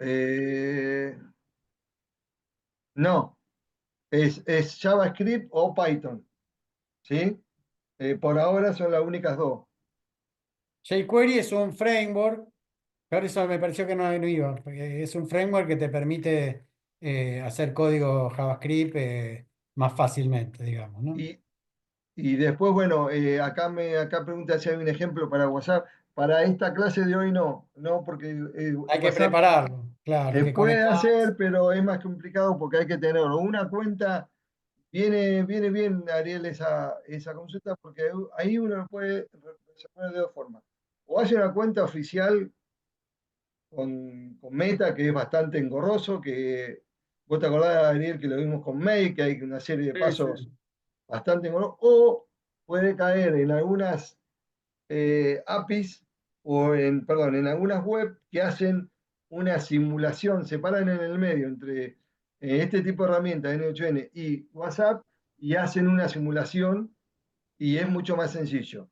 Eh, no, es JavaScript o Python. ¿Sí? Por ahora son las únicas dos. jQuery es un framework, pero eso me pareció que no iba, porque es un framework que te permite hacer código JavaScript más fácilmente, digamos, ¿no? Y, y después, bueno, acá pregunta si hay un ejemplo para WhatsApp. Para esta clase de hoy no, porque Hay que WhatsApp prepararlo, claro, hay se que puede conectarse. hacer, pero es más complicado porque hay que tener una cuenta. Viene bien, Ariel, esa consulta, porque ahí uno lo puede resolver de dos formas. O hace una cuenta oficial con Meta, que es bastante engorroso, que vos te acordás, Ariel, que lo vimos con Make, que hay una serie de Sí, pasos sí. bastante engorrosos, o puede caer en algunas APIs perdón, en algunas web que hacen una simulación, separan en el medio entre este tipo de herramientas, N8N y WhatsApp, y hacen una simulación y es mucho más sencillo.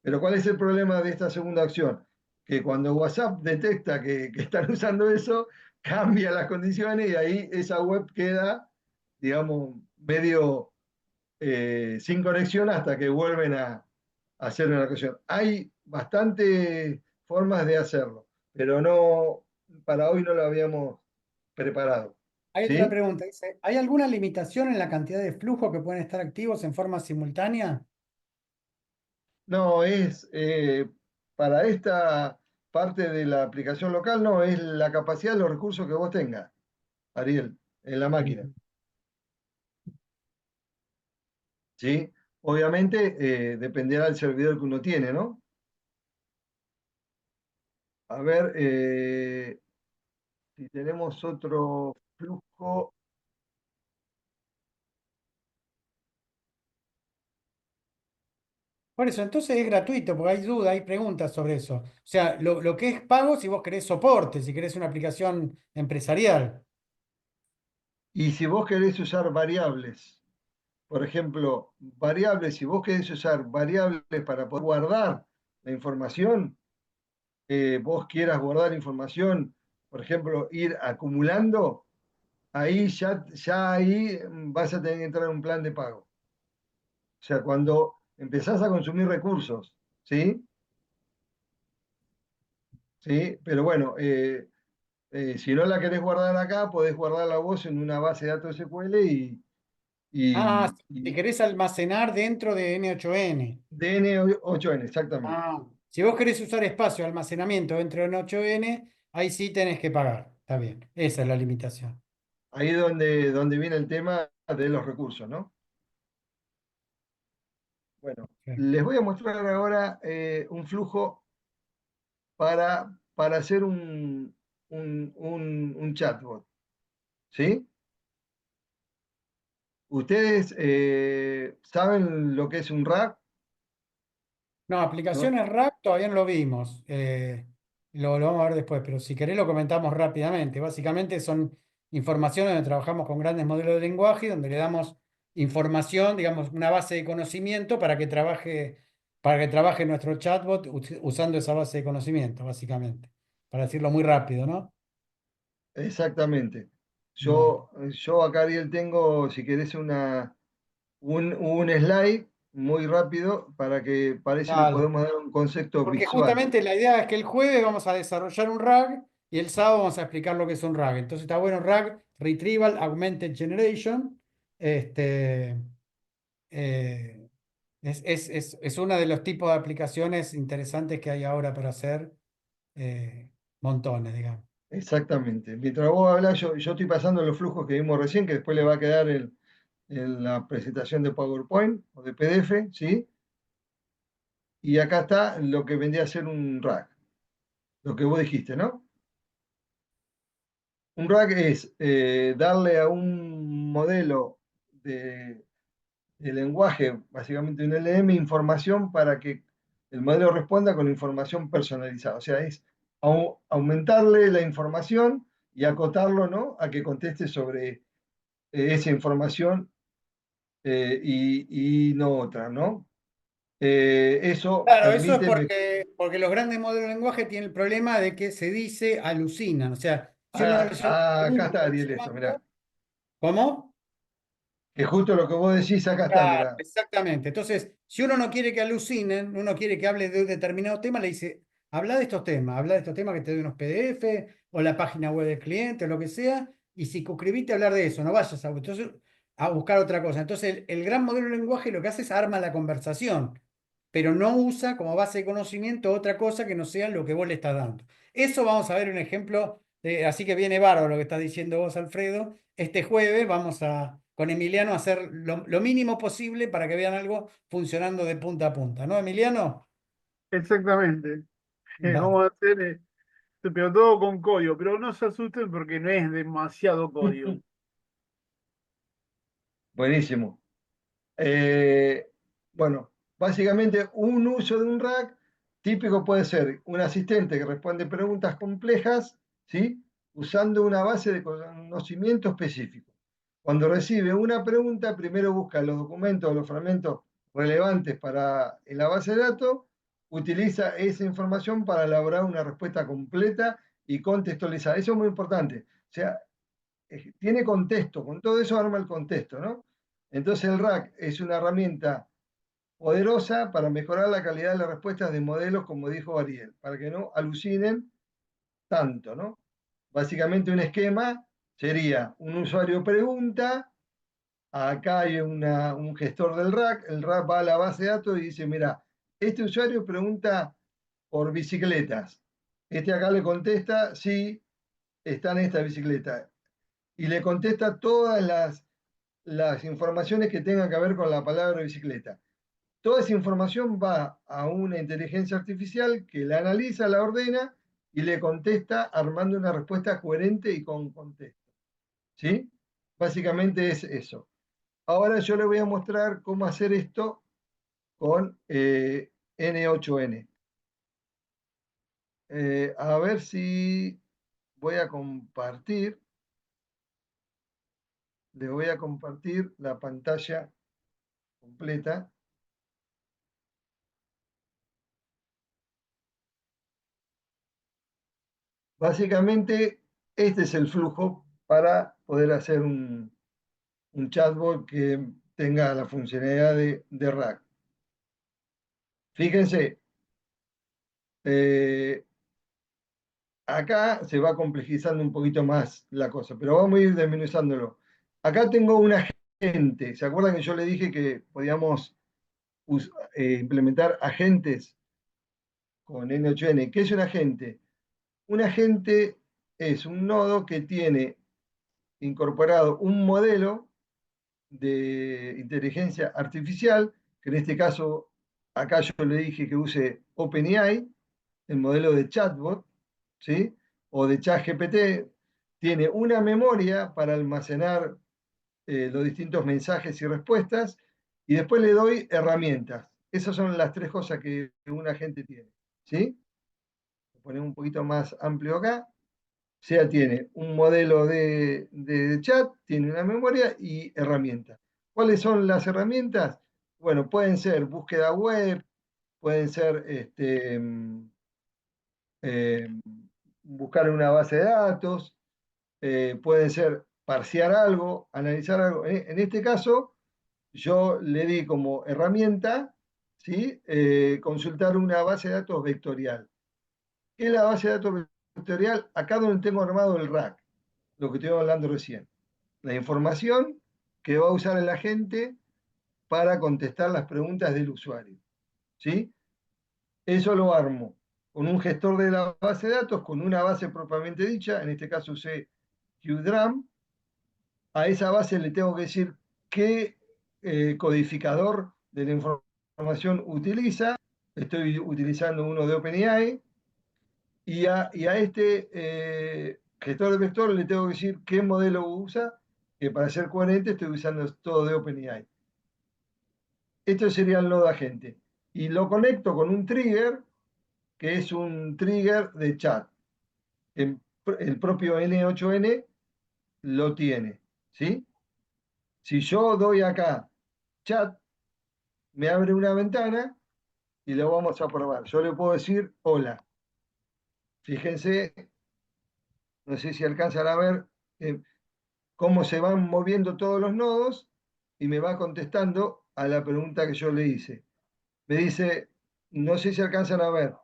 Pero ¿cuál es el problema de esta segunda opción? Que cuando WhatsApp detecta que están usando eso, cambia las condiciones y ahí esa web queda, digamos, medio sin conexión hasta que vuelven a hacer una conexión. Hay bastantes formas de hacerlo, pero no, para hoy no lo habíamos preparado. Hay otra ¿Sí? pregunta, dice, ¿hay alguna limitación en la cantidad de flujos que pueden estar activos en forma simultánea? No, es para esta parte de la aplicación local, no, es la capacidad de los recursos que vos tengas, Ariel, en la máquina. Ujú. ¿Sí? Obviamente dependerá del servidor que uno tiene, ¿no? A ver, si tenemos otro flujo. Por eso, entonces es gratuito, porque hay dudas, hay preguntas sobre eso. O sea, lo que es pago si vos querés soporte, si querés una aplicación empresarial. Y si vos querés usar variables, por ejemplo, variables, si vos querés usar variables para poder guardar la información, vos quieras guardar información, por ejemplo, ir acumulando, ahí ya ahí vas a tener que entrar en un plan de pago. O sea, cuando empezás a consumir recursos, ¿sí? ¿Sí? Pero bueno, si no la querés guardar acá, podés guardarla vos en una base de datos SQL Ah, si y querés almacenar dentro de N8N. DN8N, exactamente. Ah, si vos querés usar espacio de almacenamiento dentro de N8N, ahí sí tenés que pagar. Está bien, esa es la limitación. Ahí es donde viene el tema de los recursos, ¿no? Bueno, Sí. les voy a mostrar ahora un flujo para hacer un chatbot, ¿sí? ¿Ustedes saben lo que es un RAG? No, ¿No? aplicaciones RAG todavía no lo vimos. Lo vamos a ver después, pero si querés lo comentamos rápidamente. Básicamente son informaciones donde trabajamos con grandes modelos de lenguaje, donde le damos información, digamos, una base de conocimiento para que trabaje nuestro chatbot usando esa base de conocimiento, básicamente. Para decirlo muy rápido, ¿no? Exactamente. Bueno, Yo acá, Ariel, tengo, si querés, un slide muy rápido para eso le dale. podemos dar un concepto Porque visual. justamente la idea es que el jueves vamos a desarrollar un RAG y el sábado vamos a explicar lo que es un RAG. Entonces está bueno RAG, Retrieval Augmented Generation. Este, eh, es uno de los tipos de aplicaciones interesantes que hay ahora para hacer montones, digamos. Exactamente. Mientras vos hablas, yo estoy pasando los flujos que vimos recién, que después le va a quedar en la presentación de PowerPoint o de PDF, ¿sí? Y acá está lo que vendría a ser un rack, lo que vos dijiste, ¿no? Un RAG es darle a un modelo de lenguaje, básicamente un LM, información para que el modelo responda con información personalizada. O sea, es aumentarle la información y acotarlo, ¿no? A que conteste sobre esa información y no otra, ¿no? Eso Claro, eso es permite... porque los grandes modelos de lenguaje tienen el problema de que se dice alucinan. O sea, si uno le hace una acá pregunta, está le dice Ariel esto, mirá. mando, ¿cómo? Que justo lo que vos decís, acá está, Claro, mirá. exactamente. Entonces, si uno no quiere que alucinen, uno quiere que hable de un determinado tema, le dice, habla de estos temas que te doy unos PDF o la página web del cliente o lo que sea, y si suscribiste a hablar de eso, no vayas a buscar otra cosa. Entonces, el gran modelo de lenguaje lo que hace es arma la conversación, pero no usa como base de conocimiento otra cosa que no sea lo que vos le estás dando. Eso vamos a ver un ejemplo, así que viene bárbaro lo que estás diciendo vos, Alfredo. Este jueves vamos con Emiliano a hacer lo mínimo posible para que vean algo funcionando de punta a punta, ¿no, Emiliano? Exactamente. Vale. Vamos a hacer, pero todo con código, pero no se asusten porque no es demasiado código. Buenísimo. Eh, bueno, básicamente un uso de un RAG típico puede ser un asistente que responde preguntas complejas, ¿sí? Usando una base de conocimiento específico. Cuando recibe una pregunta, primero busca los documentos o los fragmentos relevantes para en la base de datos, utiliza esa información para elaborar una respuesta completa y contextualizada. Eso es muy importante. O sea, tiene contexto, con todo eso arma el contexto, ¿no? Entonces el RAG es una herramienta poderosa para mejorar la calidad de las respuestas de modelos, como dijo Ariel, para que no alucinen tanto, ¿no? Básicamente un esquema sería un usuario pregunta, acá hay un gestor del RAG, el RAG va a la base de datos y dice, mira, este usuario pregunta por bicicletas. Este acá le contesta, sí, está en esta bicicleta. Y le contesta todas las informaciones que tengan que ver con la palabra bicicleta. Toda esa información va a una inteligencia artificial que la analiza, la ordena y le contesta armando una respuesta coherente y con contexto. ¿Sí? Básicamente es eso. Ahora yo le voy a mostrar cómo hacer esto con N8N. A ver si voy a compartir. Le voy a compartir la pantalla completa. Básicamente, este es el flujo para poder hacer un chatbot que tenga la funcionalidad de RAG. Fíjense, eh, acá se va complejizando un poquito más la cosa, pero vamos a ir desmenuzándolo. Acá tengo un agente. ¿Se acuerdan que yo le dije que podíamos implementar agentes con N8N? ¿Qué es un agente? Un agente es un nodo que tiene incorporado un modelo de inteligencia artificial, que en este caso, acá yo le dije que use OpenAI, el modelo de chatbot, ¿sí? O de ChatGPT, tiene una memoria para almacenar los distintos mensajes y respuestas, y después le doy herramientas. Esas son las tres cosas que un agente tiene, ¿sí? Lo ponemos un poquito más amplio acá. O sea, tiene un modelo de chat, tiene una memoria y herramientas. ¿Cuáles son las herramientas? Bueno, pueden ser búsqueda web, pueden ser eh, buscar en una base de datos, pueden ser parsear algo, analizar algo. En este caso, yo le di como herramienta, ¿sí? Consultar una base de datos vectorial. ¿Qué es la base de datos vectorial? Acá donde tengo armado el rack, lo que estoy hablando recién. La información que va a usar el agente para contestar las preguntas del usuario. ¿Sí? Eso lo armo con un gestor de la base de datos, con una base propiamente dicha, en este caso usé QDRAM. A esa base le tengo que decir qué codificador de la información utiliza. Estoy utilizando uno de OpenAI. Y a este gestor de vector le tengo que decir qué modelo usa, que para ser coherente estoy usando todo de OpenAI. Esto sería el nodo agente. Y lo conecto con un trigger, que es un trigger de chat. El propio N8N lo tiene, ¿sí? Si yo doy acá chat, me abre una ventana y lo vamos a probar. Yo le puedo decir hola. Fíjense, no sé si alcanzan a ver eh, cómo se van moviendo todos los nodos y me va contestando a la pregunta que yo le hice. Me dice, no sé si alcanzan a ver,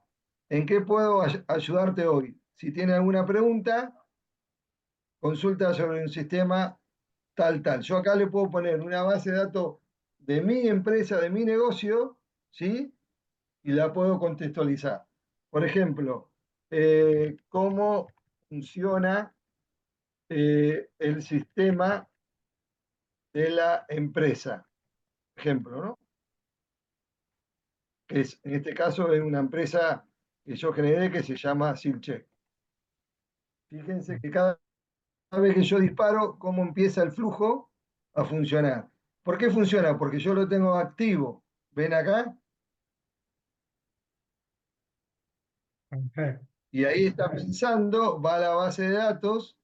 ¿en qué puedo ayudarte hoy? Si tiene alguna pregunta, consulta sobre un sistema tal, tal. Yo acá le puedo poner una base de datos de mi empresa, de mi negocio, ¿sí? Y la puedo contextualizar. Por ejemplo, cómo funciona el sistema de la empresa, ejemplo, ¿no? Que es, en este caso es una empresa que yo generé que se llama Silcheck. Fíjense que cada vez que yo disparo, cómo empieza el flujo a funcionar. ¿Por qué funciona? Porque yo lo tengo activo. ¿Ven acá? Perfecto. Y ahí está pensando, va a la base de datos,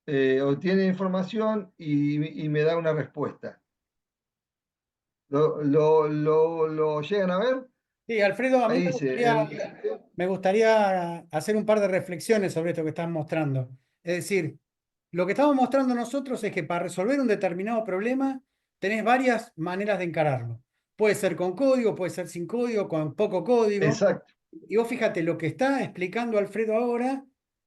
obtiene información y me da una respuesta. ¿Lo llegan a ver? Sí, Alfredo, a mí Ahí dice, me gustaría hacer un par de reflexiones sobre esto que estás mostrando. Es decir, lo que estamos mostrando nosotros es que para resolver un determinado problema tenés varias maneras de encararlo. Puede ser con código, puede ser sin código, con poco código. exacto, Y vos fíjate, lo que está explicando Alfredo ahora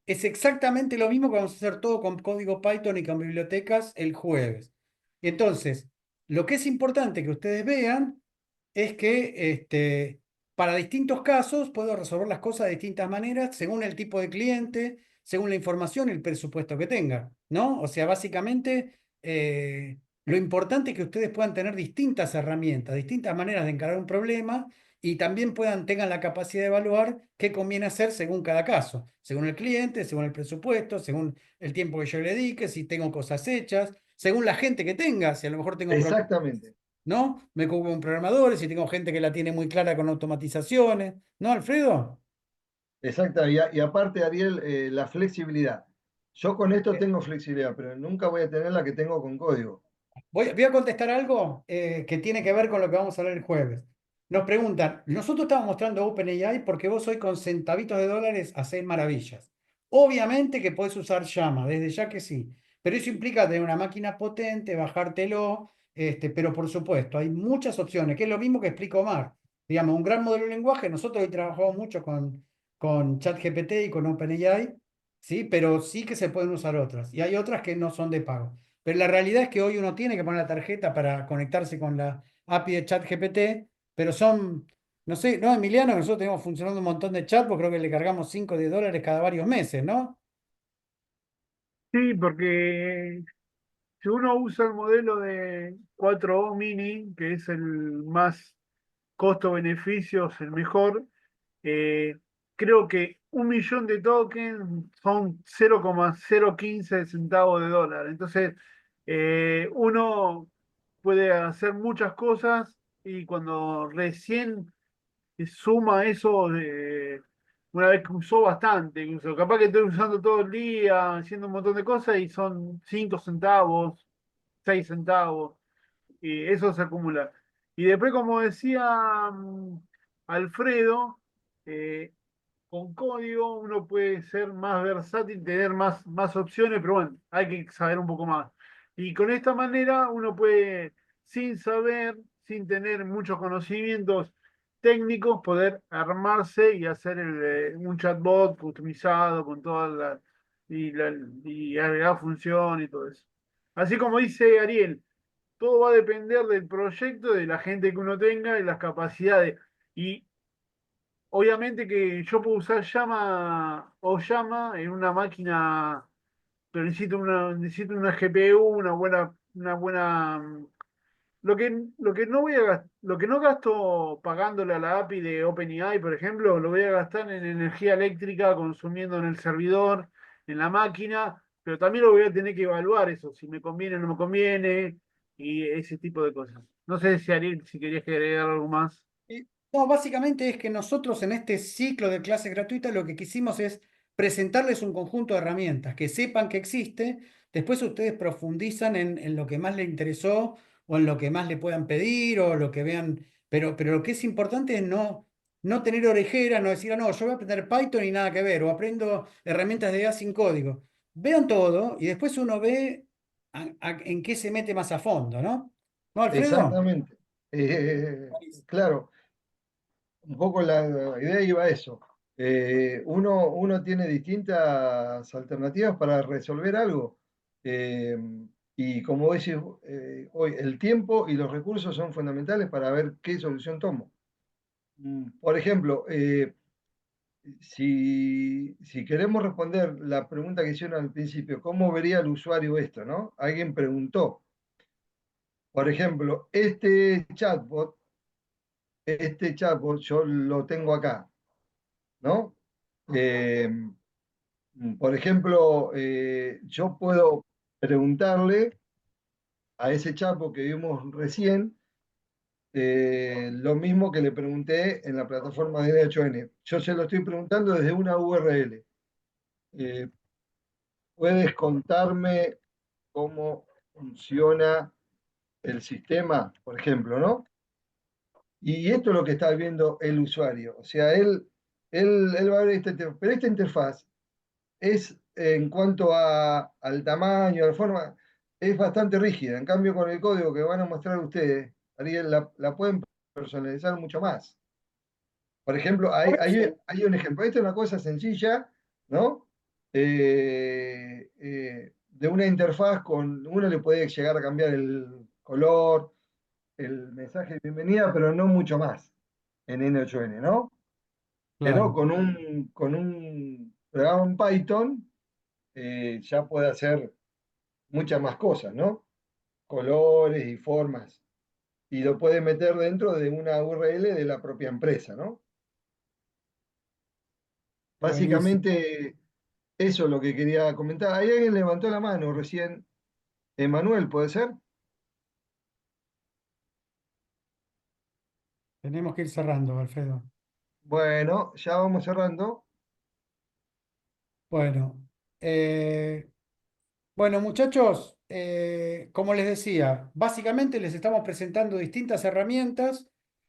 es exactamente lo mismo que vamos a hacer todo con código Python y con bibliotecas el jueves. Y entonces, lo que es importante que ustedes vean es que para distintos casos puedo resolver las cosas de distintas maneras según el tipo de cliente, según la información y el presupuesto que tenga, ¿no? O sea, básicamente lo importante es que ustedes puedan tener distintas herramientas, distintas maneras de encarar un problema y también tengan la capacidad de evaluar qué conviene hacer según cada caso, según el cliente, según el presupuesto, según el tiempo que yo le dedique, si tengo cosas hechas, según la gente que tenga, si a lo mejor tengo problemas, exactamente. ¿no? Me ocupo con programadores, si tengo gente que la tiene muy clara con automatizaciones, ¿no, Alfredo? Exacto, y aparte, Ariel, la flexibilidad. Yo con esto tengo flexibilidad, pero nunca voy a tener la que tengo con código. Voy a contestar algo que tiene que ver con lo que vamos a hablar el jueves. Nos preguntan, nosotros estamos mostrando OpenAI porque vos hoy con centavitos de dólares hacés maravillas. Obviamente que podés usar Llama, desde ya que sí, pero eso implica tener una máquina potente, bajártelo, pero por supuesto, hay muchas opciones, que es lo mismo que explico Omar. Digamos, un gran modelo de lenguaje, nosotros hoy trabajamos mucho con ChatGPT y con OpenAI, sí, pero sí que se pueden usar otras, y hay otras que no son de pago. Pero la realidad es que hoy uno tiene que poner la tarjeta para conectarse con la API de ChatGPT, pero son, no sé, ¿no, Emiliano? Nosotros tenemos funcionando un montón de chat, porque creo que le cargamos 5 de dólares cada varios meses, ¿no? Sí, porque si uno usa el modelo de 4O mini, que es el más costo-beneficios, el mejor, eh, creo que 1 millón de tokens son 0,015 centavos de dólar. Entonces, uno puede hacer muchas cosas y cuando recién suma eso, una vez que usó bastante, incluso capaz que estoy usando todo el día, haciendo un montón de cosas y son 5 centavos, 6 centavos y eso se acumula. Y después, como decía Alfredo, eh, con código uno puede ser más versátil, tener más opciones, pero bueno, hay que saber un poco más. Y con esta manera uno puede, sin saber, sin tener muchos conocimientos técnicos, poder armarse y hacer un chatbot customizado con todas las y agregar función y todo eso. Así como dice Ariel, todo va a depender del proyecto, de la gente que uno tenga y las capacidades. Y obviamente que yo puedo usar llama o llama en una máquina, pero necesito una GPU, una buena. Lo que no lo que no gasto pagándole a la API de OpenAI, por ejemplo, lo voy a gastar en energía eléctrica, consumiendo en el servidor, en la máquina, pero también lo voy a tener que evaluar eso, si me conviene o no me conviene, y ese tipo de cosas. No sé si Ariel, si querías que agregar algo más. No, básicamente es que nosotros en este ciclo de clases gratuitas lo que quisimos es presentarles un conjunto de herramientas, que sepan que existe, después ustedes profundizan en lo que más les interesó o en lo que más le puedan pedir o lo que vean, pero lo que es importante es no tener orejeras, no decir, ah, no, yo voy a aprender Python y nada que ver, o aprendo herramientas de IA sin código. Vean todo y después uno ve en qué se mete más a fondo, ¿no? ¿No, Alfredo? Exactamente. Claro, un poco la idea iba a eso. Uno tiene distintas alternativas para resolver algo. Eh, y como decís, hoy el tiempo y los recursos son fundamentales para ver qué solución tomo. Por ejemplo, si queremos responder la pregunta que hicieron al principio, ¿cómo vería el usuario esto, no? Alguien preguntó, por ejemplo, este chatbot yo lo tengo acá, ¿no? Eh, por ejemplo, yo puedo preguntarle a ese chatbot que vimos recién lo mismo que le pregunté en la plataforma de DH Yo se lo estoy preguntando desde una URL. Eh, ¿Puedes contarme cómo funciona el sistema, por ejemplo, ¿no? Y esto es lo que está viendo el usuario. O sea, él va a ver esta interfaz, pero esta interfaz es en cuanto al tamaño, a la forma, es bastante rígida. En cambio, con el código que van a mostrar ustedes, Ariel, la pueden personalizar mucho más. Por ejemplo, hay, Por hay, eso. hay un ejemplo. Esta es una cosa sencilla, ¿no? De una interfaz con uno le puede llegar a cambiar el color, el mensaje de bienvenida, pero no mucho más en N8N, ¿no? Pero Claro. con un programa en Python ya puede hacer muchas más cosas, ¿no? Colores y formas. Y lo puede meter dentro de una URL de la propia empresa, ¿no? Buenísimo. Básicamente, eso es lo que quería comentar. Ahí alguien levantó la mano recién. Emanuel, ¿puede ser? Tenemos que ir cerrando, Alfredo. Bueno, ya vamos cerrando. Bueno, eh, bueno, muchachos, como les decía, básicamente les estamos presentando distintas herramientas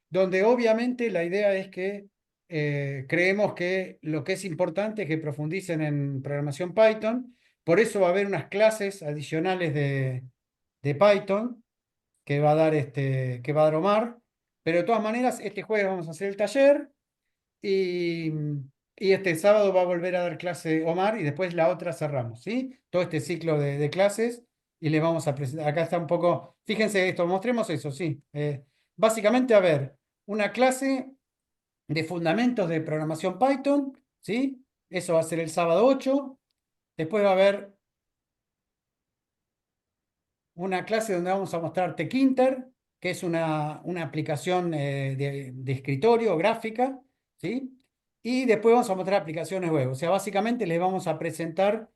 donde obviamente la idea es que creemos que lo que es importante es que profundicen en programación Python. Por eso va a haber unas clases adicionales de Python que va a dar Omar. Pero de todas maneras, este jueves vamos a hacer el taller. Y, y este sábado va a volver a dar clase Omar y después la otra cerramos, ¿sí? Todo este ciclo de clases y les vamos a presentar. Acá está un poco, fíjense esto, mostremos eso, sí. Básicamente, a ver, una clase de fundamentos de programación Python, ¿sí? Eso va a ser el sábado 8. Después va a haber una clase donde vamos a mostrar Tkinter, que es una aplicación de escritorio gráfica, ¿sí? Y después vamos a mostrar aplicaciones web. O sea, básicamente les vamos a presentar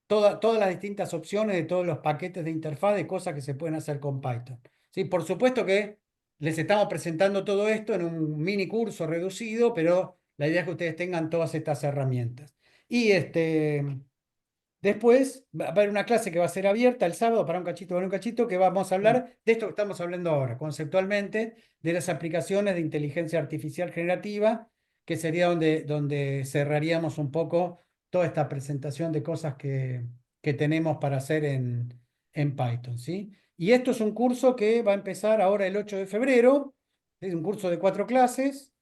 todas las distintas opciones de todos los paquetes de interfaz de cosas que se pueden hacer con Python. ¿Sí? Por supuesto que les estamos presentando todo esto en un mini curso reducido, pero la idea es que ustedes tengan todas estas herramientas. Y después va a haber una clase que va a ser abierta el sábado para un cachito, que vamos a Mm. hablar de esto que estamos hablando ahora, conceptualmente, de las aplicaciones de inteligencia artificial generativa, que sería donde cerraríamos un poco toda esta presentación de cosas que tenemos para hacer en Python, ¿sí? Y esto es un curso que va a empezar ahora el 8 de febrero, es un curso de 4 clases,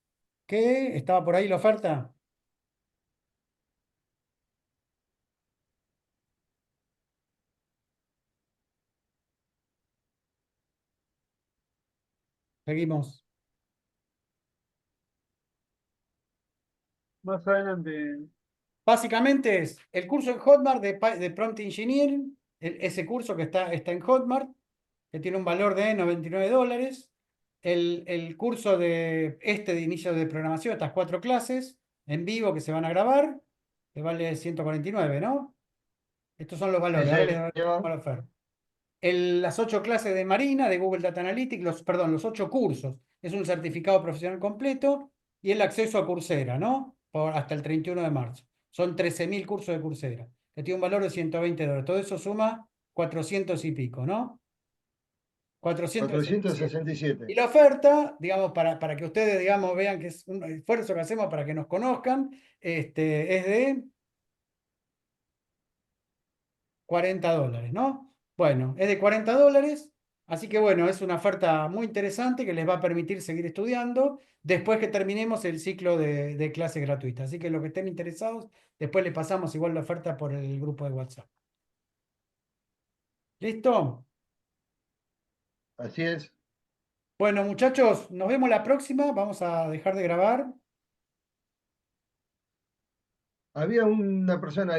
que estaba por ahí la oferta. Seguimos. Más adelante, Básicamente es el curso en Hotmart de Prompt Engineering, ese curso que está en Hotmart, que tiene un valor de $99. El curso de inicio de programación, estas 4 clases en vivo que se van a grabar, que vale 149, ¿no? Estos son los Sí, valores. Ahora les doy señor. la oferta. Las 8 clases de Marina, de Google Data Analytics, perdón, los 8 cursos. Es un certificado profesional completo y el acceso a Coursera, ¿no? Hasta el 31 de marzo. Son 13.000 cursos de Coursera, que tiene un valor de $120. Todo eso suma 400 y pico, ¿no? 467. 467. Y la oferta, digamos, para que ustedes, digamos, vean que es un esfuerzo que hacemos para que nos conozcan, es de $40, ¿no? Bueno, es de $40, así que bueno, es una oferta muy interesante que les va a permitir seguir estudiando después que terminemos el ciclo de clase gratuita. Así que los que estén interesados, después les pasamos igual la oferta por el grupo de WhatsApp. ¿Listo? Así es. Bueno, muchachos, nos vemos la próxima. Vamos a dejar de grabar. Había una persona